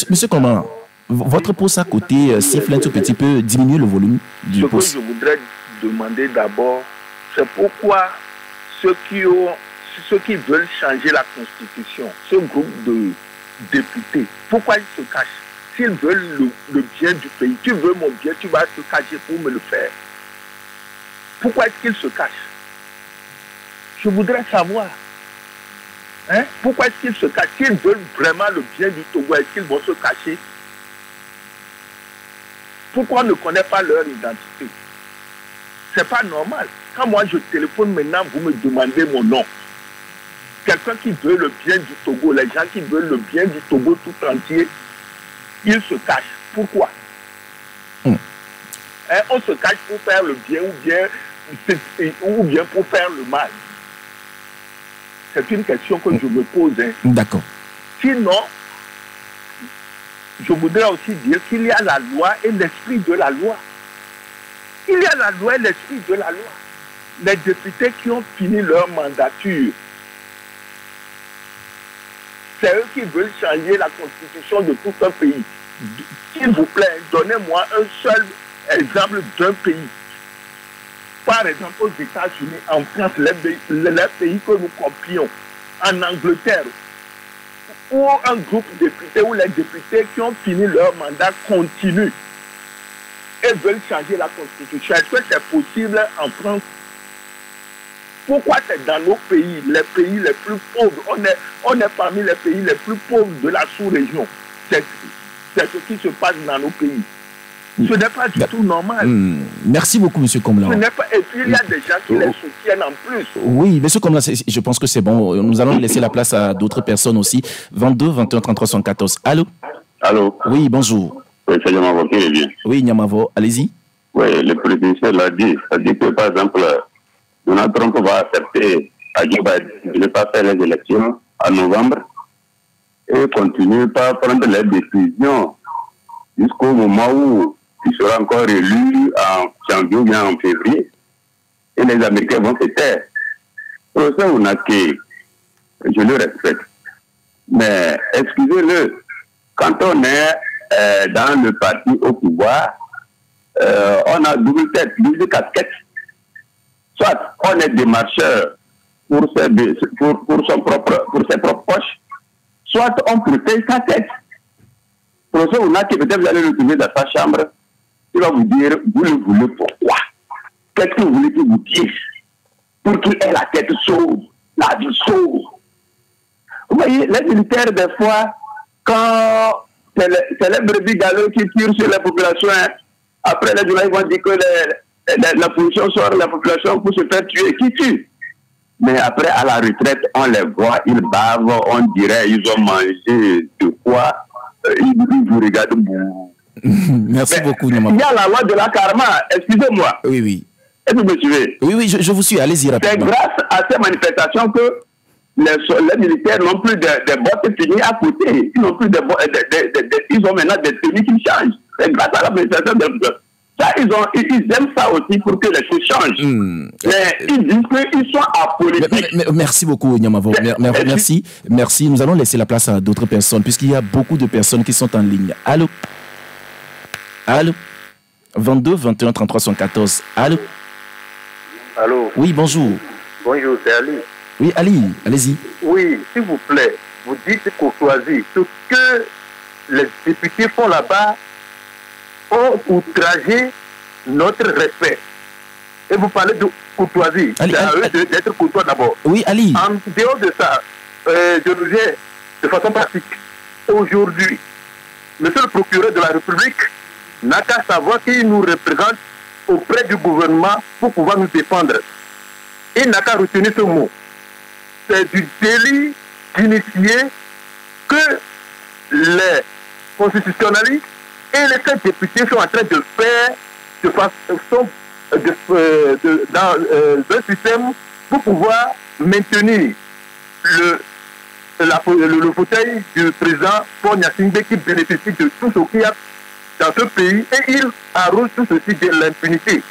Monsieur Komla, votre poste à côté siffle un tout petit peu, diminuer le volume du poste. Ce que je voudrais demander d'abord, c'est pourquoi ceux qui veulent changer la Constitution, ce groupe de députés, pourquoi ils se cachent? S'ils veulent le bien du pays, tu veux mon bien, tu vas te cacher pour me le faire. Pourquoi est-ce qu'ils se cachent? Je voudrais savoir. Pourquoi est-ce qu'ils se cachent? S'ils veulent vraiment le bien du Togo, est-ce qu'ils vont se cacher? Pourquoi on ne connaît pas leur identité? C'est pas normal. Quand moi je téléphone maintenant, vous me demandez mon nom. Quelqu'un qui veut le bien du Togo, les gens qui veulent le bien du Togo tout entier, ils se cachent. Pourquoi? On se cache pour faire le bien ou bien pour faire le mal. C'est une question que je me pose. D'accord. Sinon, je voudrais aussi dire qu'il y a la loi et l'esprit de la loi. Il y a la loi et l'esprit de la loi. Les députés qui ont fini leur mandature, c'est eux qui veulent changer la constitution de tout un pays. S'il vous plaît, donnez-moi un seul exemple d'un pays. Par exemple, aux États-Unis, en France, les pays que nous copions, en Angleterre, où un groupe de députés, où les députés qui ont fini leur mandat continuent et veulent changer la Constitution. Est-ce que c'est possible en France? Pourquoi c'est dans nos pays, les pays les plus pauvres, on est parmi les pays les plus pauvres de la sous-région. C'est ce qui se passe dans nos pays. Ce n'est pas du tout normal. Merci beaucoup, M. Komla. Et puis, il y a des gens qui les soutiennent en plus. Oui, M. Komla, je pense que c'est bon. Nous allons laisser la place à d'autres personnes aussi. 22 21 33 74. Allô? Allô? Oui, bonjour. Oui, c'est Nyamavo qui revient. Oui, Nyamavo, allez-y. Oui, le président l'a dit. C'est-à-dire que, par exemple, Donald Trump va accepter à Joe Biden de ne pas faire les élections en novembre et continuer pas à prendre les décisions jusqu'au moment où il sera encore élu en janvier ou bien en février. Et les Américains vont se taire. Professeur Ounake, je le respecte. Mais excusez-le, quand on est dans le parti au pouvoir, on a double tête, double casquette. Soit on est démarcheur pour ses propres poches, soit on protège sa tête. Professeur Ounake, peut-être vous allez le trouver dans sa chambre, il va vous dire, vous le voulez pourquoi? Qu'est-ce que vous voulez qu'il vous dise? Pour qu'il ait la tête sauve, la vie sauve. Vous voyez, les militaires, des fois, quand c'est les brebis galeux qui tirent sur la population, après les journalistes vont dire que la pollution sort de la population pour se faire tuer. Qui tue? Mais après, à la retraite, on les voit, ils bavent, on dirait ils ont mangé de quoi. ils vous regardent. Merci beaucoup, Nyama. Il y a la loi de la karma, excusez-moi. Oui, oui. Est-ce que vous me suivez? Oui, oui, je vous suis, allez-y rapidement. C'est grâce à ces manifestations que les militaires n'ont plus des bottes finies à côté. Ils n'ont plus ils ont maintenant des tenues qui changent. C'est grâce à la manifestation des ça, ils aiment ça aussi pour que les choses changent. Mais ils disent qu'ils sont apolitiques. Merci beaucoup, Nyamavo. Merci. Merci. Nous allons laisser la place à d'autres personnes, puisqu'il y a beaucoup de personnes qui sont en ligne. Allô? Allô? 22 21 33 74. Allô? Allô? Oui, bonjour. Bonjour, c'est Ali. Oui, Ali, allez-y. Oui, s'il vous plaît, vous dites courtoisie. Ce que les députés font là-bas ont outragé notre respect. Et vous parlez de courtoisie. C'est à eux d'être courtois d'abord. Oui, Ali. En dehors de ça, je vous dis de façon pratique. Aujourd'hui, monsieur le procureur de la République n'a qu'à savoir qu'il nous représente auprès du gouvernement pour pouvoir nous défendre. Il n'a qu'à retenir ce mot. C'est du délit d'initier que les constitutionnalistes et les 7 députés sont en train de faire de façon dans un système pour pouvoir maintenir le fauteuil du président Paul Gnassingbé qui bénéficie de tout ce qu'il y a dans ce pays et il arrose tout ceci de l'impunité.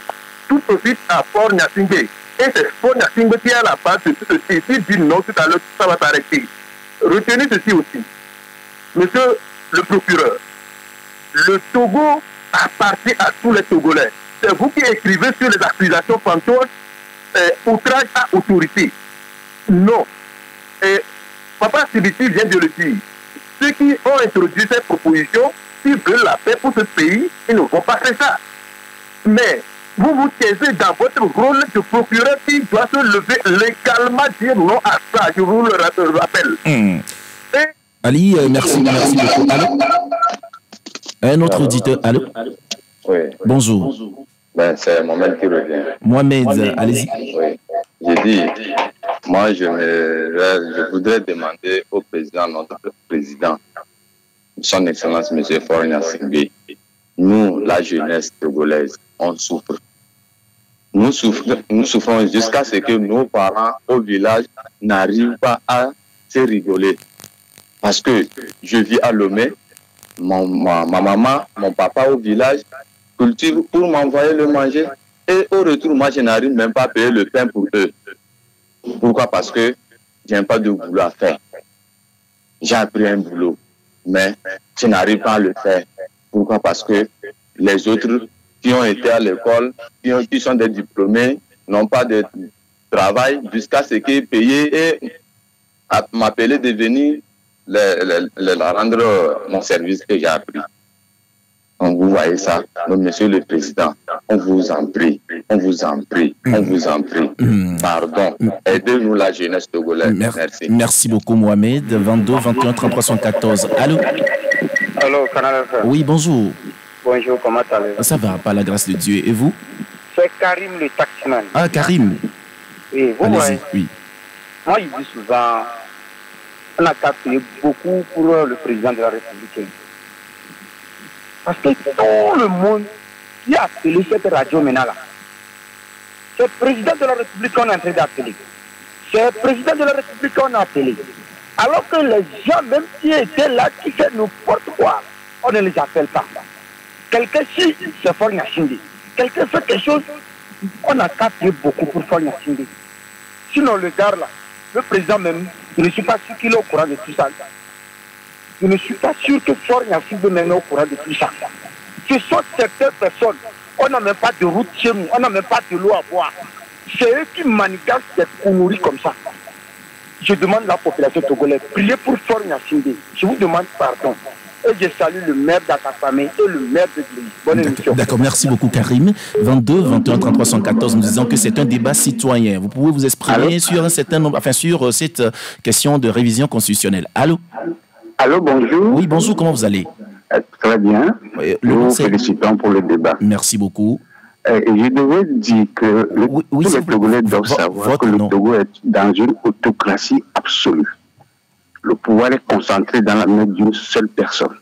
Tout profite à Paul Gnassingbé. Et c'est Paul Gnassingbé qui est à la base de tout ceci. S'il dit non, tout à l'heure, ça va s'arrêter. Retenez ceci aussi. Monsieur le procureur, le Togo appartient à tous les Togolais. C'est vous qui écrivez sur les accusations fantômes outrage à autorité. Non. Et Papa Sibiti vient de le dire. Ceux qui ont introduit cette proposition, s'ils veulent la paix pour ce pays, ils ne vont pas faire ça. Mais vous vous taisez dans votre rôle de procureur qui doit se lever légalement, dire non à ça. Je vous le rappelle. Ali, merci beaucoup. Allô? Un autre auditeur. Allô? Oui. Bonjour. Ben, c'est Mohamed qui revient. Mohamed, allez-y. Oui. J'ai dit, moi, je voudrais demander au président, notre président, son Excellence, M. Faure Gnassingbé, nous, la jeunesse togolaise, on souffre. Nous souffrons jusqu'à ce que nos parents au village n'arrivent pas à se rigoler. Parce que je vis à Lomé, ma maman, mon papa au village cultive pour m'envoyer le manger. Et au retour, moi, je n'arrive même pas à payer le pain pour eux. Pourquoi? Parce que je n'ai pas de boulot à faire. J'ai appris un boulot, mais je n'arrive pas à le faire. Pourquoi? Parce que les autres qui ont été à l'école, qui sont des diplômés, n'ont pas de travail jusqu'à ce qu'ils payent et m'appeler de venir leur rendre mon service que j'ai appris. Donc vous voyez ça, donc monsieur le président, on vous en prie, on vous en prie, on vous en prie. Pardon, aidez-nous la jeunesse togolaise. Merci. Merci beaucoup Mohamed. 22 21 33 114. Allô? Allô, Canal FM. Oui, bonjour. Bonjour, comment allez-vous? Ça va, par la grâce de Dieu. Et vous? C'est Karim le taximan. Ah, Karim. Oui, vous voyez. Oui. Moi, je dis souvent, on a qu'à payer beaucoup pour le président de la République. Parce que tout le monde qui a appelé cette radio maintenant là, c'est le président de la République qu'on est en train d'appeler. C'est le président de la République qu'on a appelé. Alors que les gens, même qui étaient là, qui font n'importe quoi, on ne les appelle pas. Quelqu'un, si c'est Faure Gnassingbé, quelqu'un fait quelque chose, on a qu'à payer beaucoup pour Faure Gnassingbé. Sinon, le gars là, le président même, je ne suis pas sûr qu'il est au courant de tout ça. Je ne suis pas sûr que Faure Gnassingbé n'est au courant de tout ça. Ce sont certaines personnes, on n'a même pas de route chez nous, on n'a même pas de l'eau à boire. C'est eux qui manigancent des conneries comme ça. Je demande à la population togolaise, priez pour Faure Gnassingbé. Je vous demande pardon. Et je salue le maire d'Akasamé et le maire de Glise. Bonne émission. D'accord, merci beaucoup Karim. 22 21 33 114, nous disons que c'est un débat citoyen. Vous pouvez vous exprimer sur un certain nombre, enfin sur cette question de révision constitutionnelle. Allô? Allô, bonjour. Oui, bonjour, comment vous allez? Très bien. Nous vous félicitons pour le débat. Merci beaucoup. Et je devais dire que tous les Togolais doivent savoir que le Togo est dans une autocratie absolue. Le pouvoir est concentré dans la main d'une seule personne.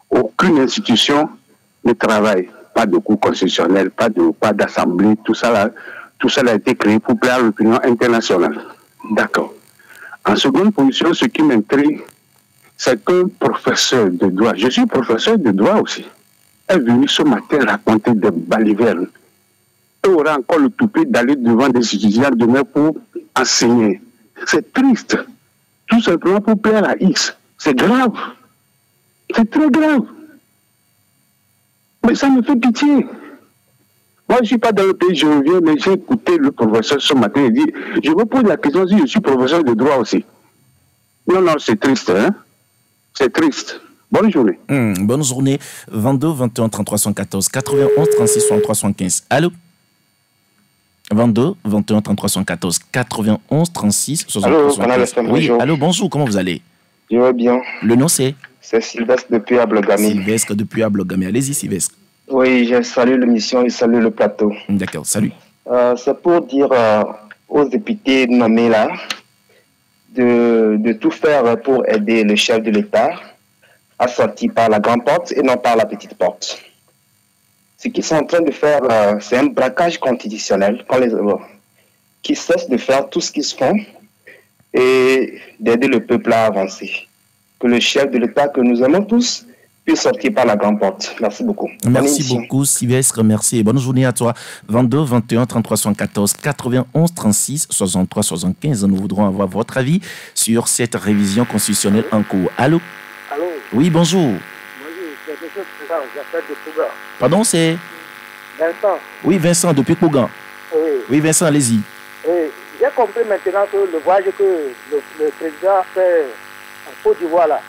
aucune institution ne travaille. Pas de cours constitutionnel, pas d'assemblée, tout ça a été créé pour plaire à l'opinion internationale. D'accord. En seconde position, ce qui m'intrigue, c'est qu'un professeur de droit, je suis professeur de droit aussi, est venu ce matin raconter des balivernes. Et aura encore le toupet d'aller devant des étudiants demain pour enseigner. C'est triste. Tout simplement pour plaire à X. C'est grave. C'est très grave. Mais ça me fait pitié. Moi, je ne suis pas dans le pays, je reviens, mais j'ai écouté le professeur ce matin et dit, je me pose la question si je suis professeur de droit aussi. Non, c'est triste, hein. C'est triste. Bonne journée. Bonne journée. 22 21 33 114 91 36 63 75. Allô? 22 21 33 114 91 36 63 75. Oui, allô, bonjour, comment vous allez? Je vais bien. Le nom c'est? C'est Sylvestre depuis Ablogami. Sylvestre depuis Ablogami. Allez-y, Sylvestre. Oui, je salue l'émission et salue le plateau. D'accord, salut. C'est pour dire aux députés nommés là de tout faire pour aider le chef de l'État à sortir par la grande porte et non par la petite porte. Ce qu'ils sont en train de faire, c'est un braquage constitutionnel qui cesse de faire tout ce qu'ils font et d'aider le peuple à avancer. Que le chef de l'État que nous aimons tous puisse sortir par la grande porte. Merci beaucoup. Merci beaucoup, Sylvestre. Merci et bonne journée à toi. 22 21 33 114 91 36 63 75. Nous voudrons avoir votre avis sur cette révision constitutionnelle en cours. Allô? Allô? Oui, bonjour. Bonjour, c'est M. Président, j'appelle de Pougan. Pardon, c'est? Vincent. Oui, Vincent, depuis Pougan. Oui, Vincent, allez-y. J'ai compris maintenant que le voyage que le président a fait en Côte d'Ivoire, là,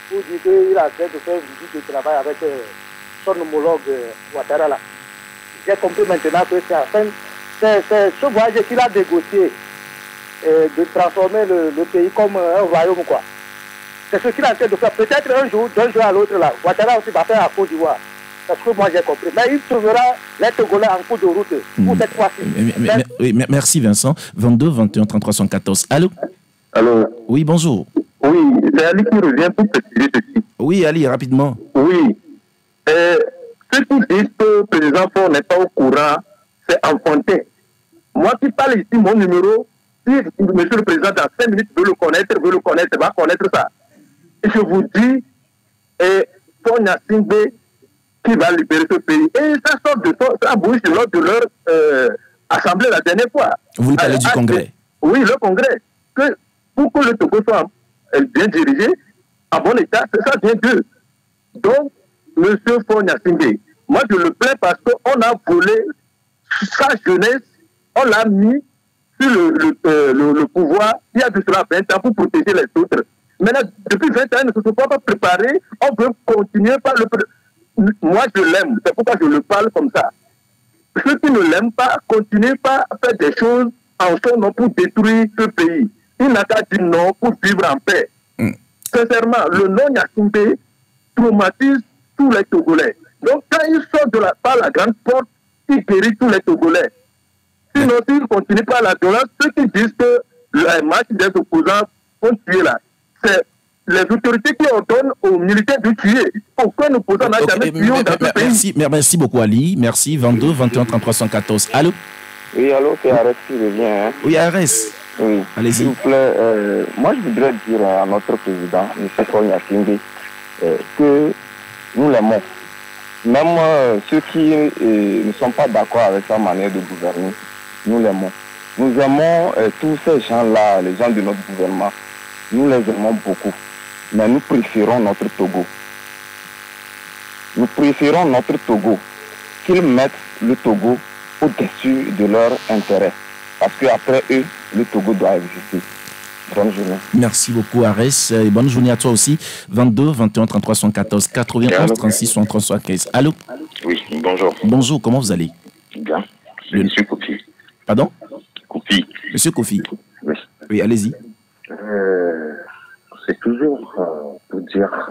pour dire qu'il a fait de faire une visite de travail avec son homologue Ouattara, là. J'ai compris maintenant que c'est ce voyage qu'il a négocié de transformer le pays comme un royaume, quoi. C'est ce qu'il a fait de faire. Peut-être un jour, d'un jour à l'autre, là, Ouattara aussi va faire à Côte d'Ivoire. Parce que moi j'ai compris. Mais il trouvera les Togolais en cours de route pour cette fois-ci. Merci Vincent. 22 21 33 114. Allô? Allô? Oui, bonjour. Oui, c'est Ali qui revient pour préciser ceci. Oui, Ali, rapidement. Oui. Ceux qui disent que le président Faure n'est pas au courant, c'est enfantin. Moi qui parle ici, mon numéro, si monsieur le président dans 5 minutes veut le connaître, va connaître ça. Et je vous dis, Faure Gnassingbé qui va libérer ce pays. Et ça sort de ça bouge lors de leur assemblée la dernière fois. Vous parlez du Congrès? Oui, le Congrès. Que pour que le Togo soit bien dirigé, en bon état, ça vient d'eux. Donc, M. Faure Gnassingbé, moi je le plains parce qu'on a volé sa jeunesse, on l'a mis sur le pouvoir il y a de cela 20 ans pour protéger les autres. Maintenant, depuis 20 ans, ils ne se sont pas préparés, on veut continuer par le... Moi, je l'aime, c'est pourquoi je le parle comme ça. Ceux qui ne l'aiment pas, continuez pas à faire des choses en son nom pour détruire ce pays. Il n'a qu'à dire non pour vivre en paix. Sincèrement, le nom Gnassingbé traumatise tous les Togolais. Donc, quand il sort par la grande porte, il guérit tous les Togolais. Sinon, s'il continue par la violence, ceux qui disent que la marche des opposants vont tuer là, c'est les autorités qui ordonnent aux militaires de tuer. Aucun opposant n'a jamais tué dans ce pays. Merci beaucoup, Ali. Merci. 22 21 33 114. Allô? Oui, allô, c'est Arès qui revient. Hein? Oui, Arès. Oui. Allez-y. S'il vous plaît, moi je voudrais dire à notre président, M. Faure Gnassingbé, que nous l'aimons. Même ceux qui ne sont pas d'accord avec sa manière de gouverner, nous l'aimons. Nous aimons tous ces gens-là, les gens de notre gouvernement. Nous les aimons beaucoup. Mais nous préférons notre Togo. Nous préférons notre Togo. Qu'ils mettent le Togo au-dessus de leur intérêt. Parce qu'après eux, le Togo doit exister. Bonne journée. Merci beaucoup, Arès. Et bonne journée à toi aussi. 22 21 33 114 91 36 63 75. Allô? Oui, bonjour. Bonjour, comment vous allez? Bien. Monsieur Kofi. Pardon? Kofi. Monsieur Kofi. Oui. Oui, allez-y. C'est toujours pour dire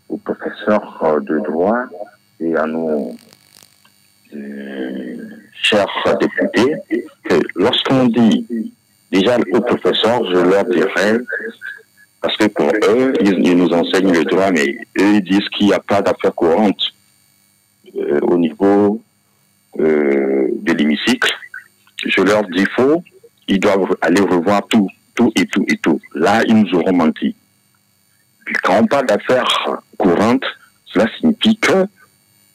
aux professeurs de droit et à nos chers députés que lorsqu'on dit déjà aux professeurs, je leur dirais Parce que pour eux, ils nous enseignent le droit, mais eux, ils disent qu'il n'y a pas d'affaires courantes au niveau de l'hémicycle. Je leur dis faux, ils doivent aller revoir tout. Là, ils nous auront menti. Puis quand on parle d'affaires courantes, cela signifie que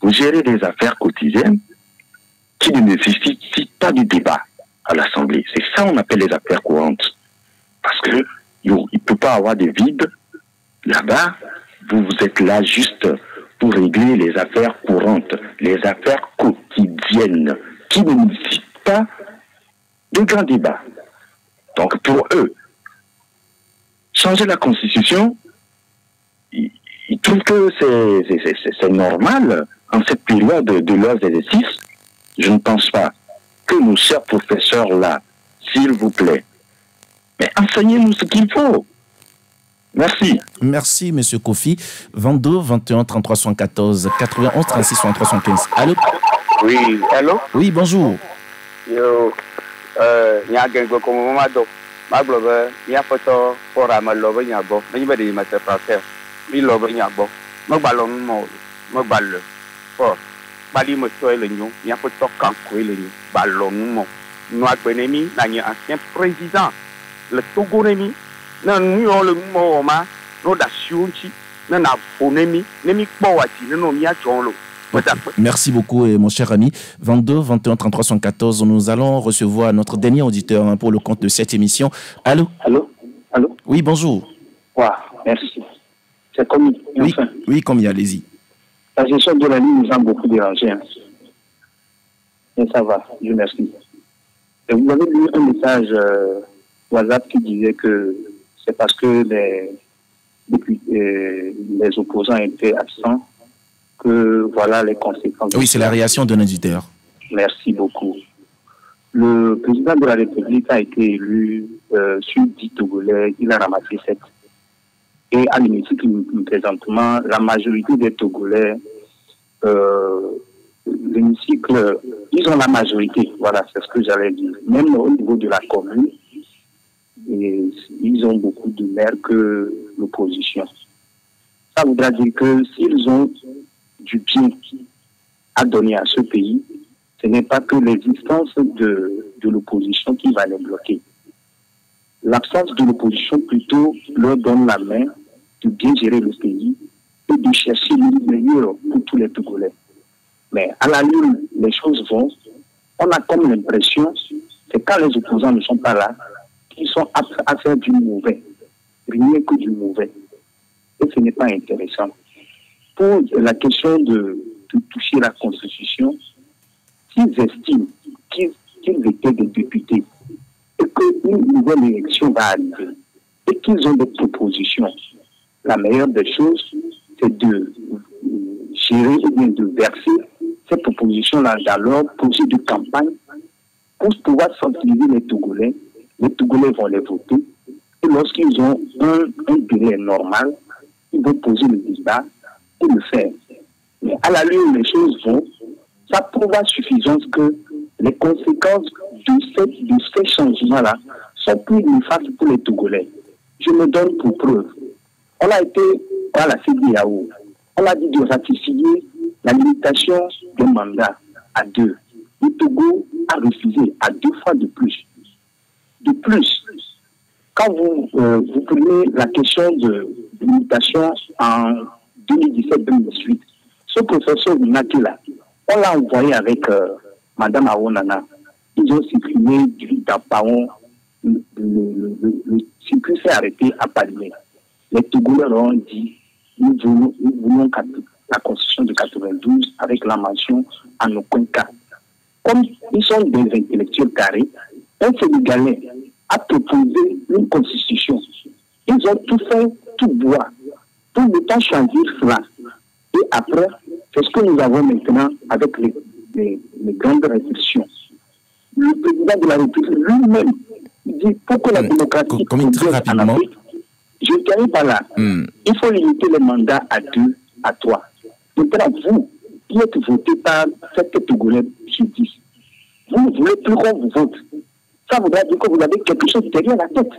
vous gérez des affaires quotidiennes qui ne nécessitent pas de débat à l'Assemblée. C'est ça qu'on appelle les affaires courantes. Parce que il ne peut pas avoir de vide là-bas. Vous êtes là juste pour régler les affaires courantes, les affaires quotidiennes qui ne nécessitent pas de grands débats. Donc pour eux, changer la Constitution, ils trouvent que c'est normal en cette période de leurs exercices. Je ne pense pas que nos chers professeurs-là, s'il vous plaît, mais enseignez-nous ce qu'il faut. Merci. Merci, M. Kofi. 22 21 33 74 91 36 63 75. Allô? Oui, allô? Oui, bonjour. Yo, il y a un gars comme moi, ma globe, il y a photo pour un lobe, il y a bon, mais il va dire, ma frère, il lobe, il y a bon, mon ballon, mon balle, oh, bali me soye le nom, il y a photo quand quoi le ballon, mon, noir benemi, n'a ancien président, le Togo-Nemi, n'a nous le mot, ma, nous d'assurance, n'a phonemi, n'emi boati, nous n'y a pas. Merci beaucoup, mon cher ami. 22 21 33 74. Nous allons recevoir notre dernier auditeur pour le compte de cette émission. Allô? Allô? Allô? Oui, bonjour. Ouais, merci. C'est comme... Oui, enfin. Oui, comme allez-y. La gestion de la ligne nous a beaucoup dérangé. Hein. Mais ça va, Dieu merci. Et vous avez lu un message WhatsApp qui disait que c'est parce que les opposants étaient absents que voilà les conséquences. Oui, c'est la réaction d'un auditeur. Merci beaucoup. Le président de la République a été élu sur 10 Togolais, il a ramassé 7. Et à l'hémicycle, présentement, la majorité des Togolais, l'hémicycle, ils ont la majorité, voilà, c'est ce que j'allais dire. Même au niveau de la commune, et ils ont beaucoup de maires que l'opposition. Ça voudra dire que s'ils ont du bien à donner à ce pays, ce n'est pas que l'existence de l'opposition qui va les bloquer. L'absence de l'opposition plutôt leur donne la main de bien gérer le pays et de chercher le meilleur pour tous les Togolais. Mais à la ligne, les choses vont. On a comme l'impression, c'est quand les opposants ne sont pas là, qu'ils sont aptes à faire du mauvais, rien que du mauvais. Et ce n'est pas intéressant. Pour la question de toucher la Constitution, s'ils estiment qu'ils étaient des députés et qu'une nouvelle élection va arriver et qu'ils ont des propositions, la meilleure des choses, c'est de gérer ou bien de verser ces propositions-là dans leur projet de campagne pour pouvoir sensibiliser les Togolais. Les Togolais vont les voter et lorsqu'ils ont un délai normal, ils vont poser le débat et le faire. Mais à la ligne, les choses vont, ça prouve à suffisance que les conséquences de ces changements-là sont plus néfastes pour les Togolais. Je me donne pour preuve. On a été à la CEDEAO, on a dit de ratifier la limitation des mandats à 2. Le Togo a refusé à 2 fois de plus. De plus, quand vous prenez la question de limitation en 2017-2018, ce professeur Minakila, on l'a envoyé avec Mme Awonana. Ils ont supprimé du Tapaon, le circuit s'est arrêté à Palimé. Les Togolais leur ont dit, nous voulons la constitution de 92 avec la mention en aucun cas. Comme ils sont des intellectuels carrés, un Sénégalais a proposé une constitution. Ils ont tout fait, tout bois, pour ne pas choisir cela. Et après, c'est ce que nous avons maintenant avec les grandes restrictions. Le président de la République lui-même dit pour que la démocratie progresse en Afrique, je ne termine pas là. Il faut limiter les mandats à 2, à 3. Maintenant, vous, qui êtes voté par 7 Togolais sur 10, vous ne voulez plus qu'on vous vote. Ça voudra dire que vous avez quelque chose derrière la tête.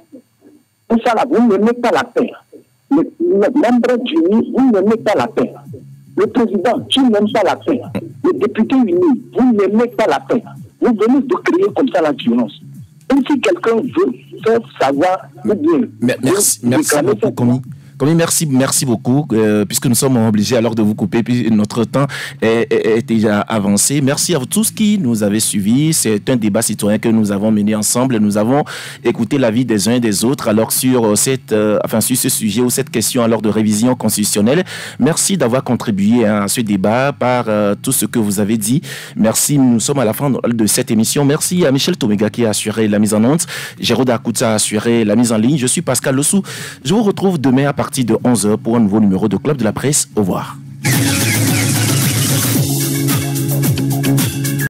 Pour ça, là, vous n'aimez pas la paix. Le membre d'UNI, vous n'aimez pas la paix. Le président, tu n'aimes pas la paix. Le député uni, vous n'aimez pas la paix. Vous venez de créer comme ça la violence. Et si quelqu'un veut faire savoir, ou bien... Merci beaucoup, Komi. Komi, merci beaucoup, puisque nous sommes obligés alors de vous couper, puis notre temps est déjà avancé. Merci à vous tous qui nous avez suivis. C'est un débat citoyen que nous avons mené ensemble. Nous avons écouté l'avis des uns et des autres alors sur sur ce sujet ou cette question alors de révision constitutionnelle. Merci d'avoir contribué à ce débat par tout ce que vous avez dit. Merci, nous sommes à la fin de cette émission. Merci à Michel Tomega qui a assuré la mise en onde. Jérôme Akouta a assuré la mise en ligne. Je suis Pascal Lossou. Je vous retrouve demain à partir de 11h pour un nouveau numéro de Club de la Presse. Au revoir.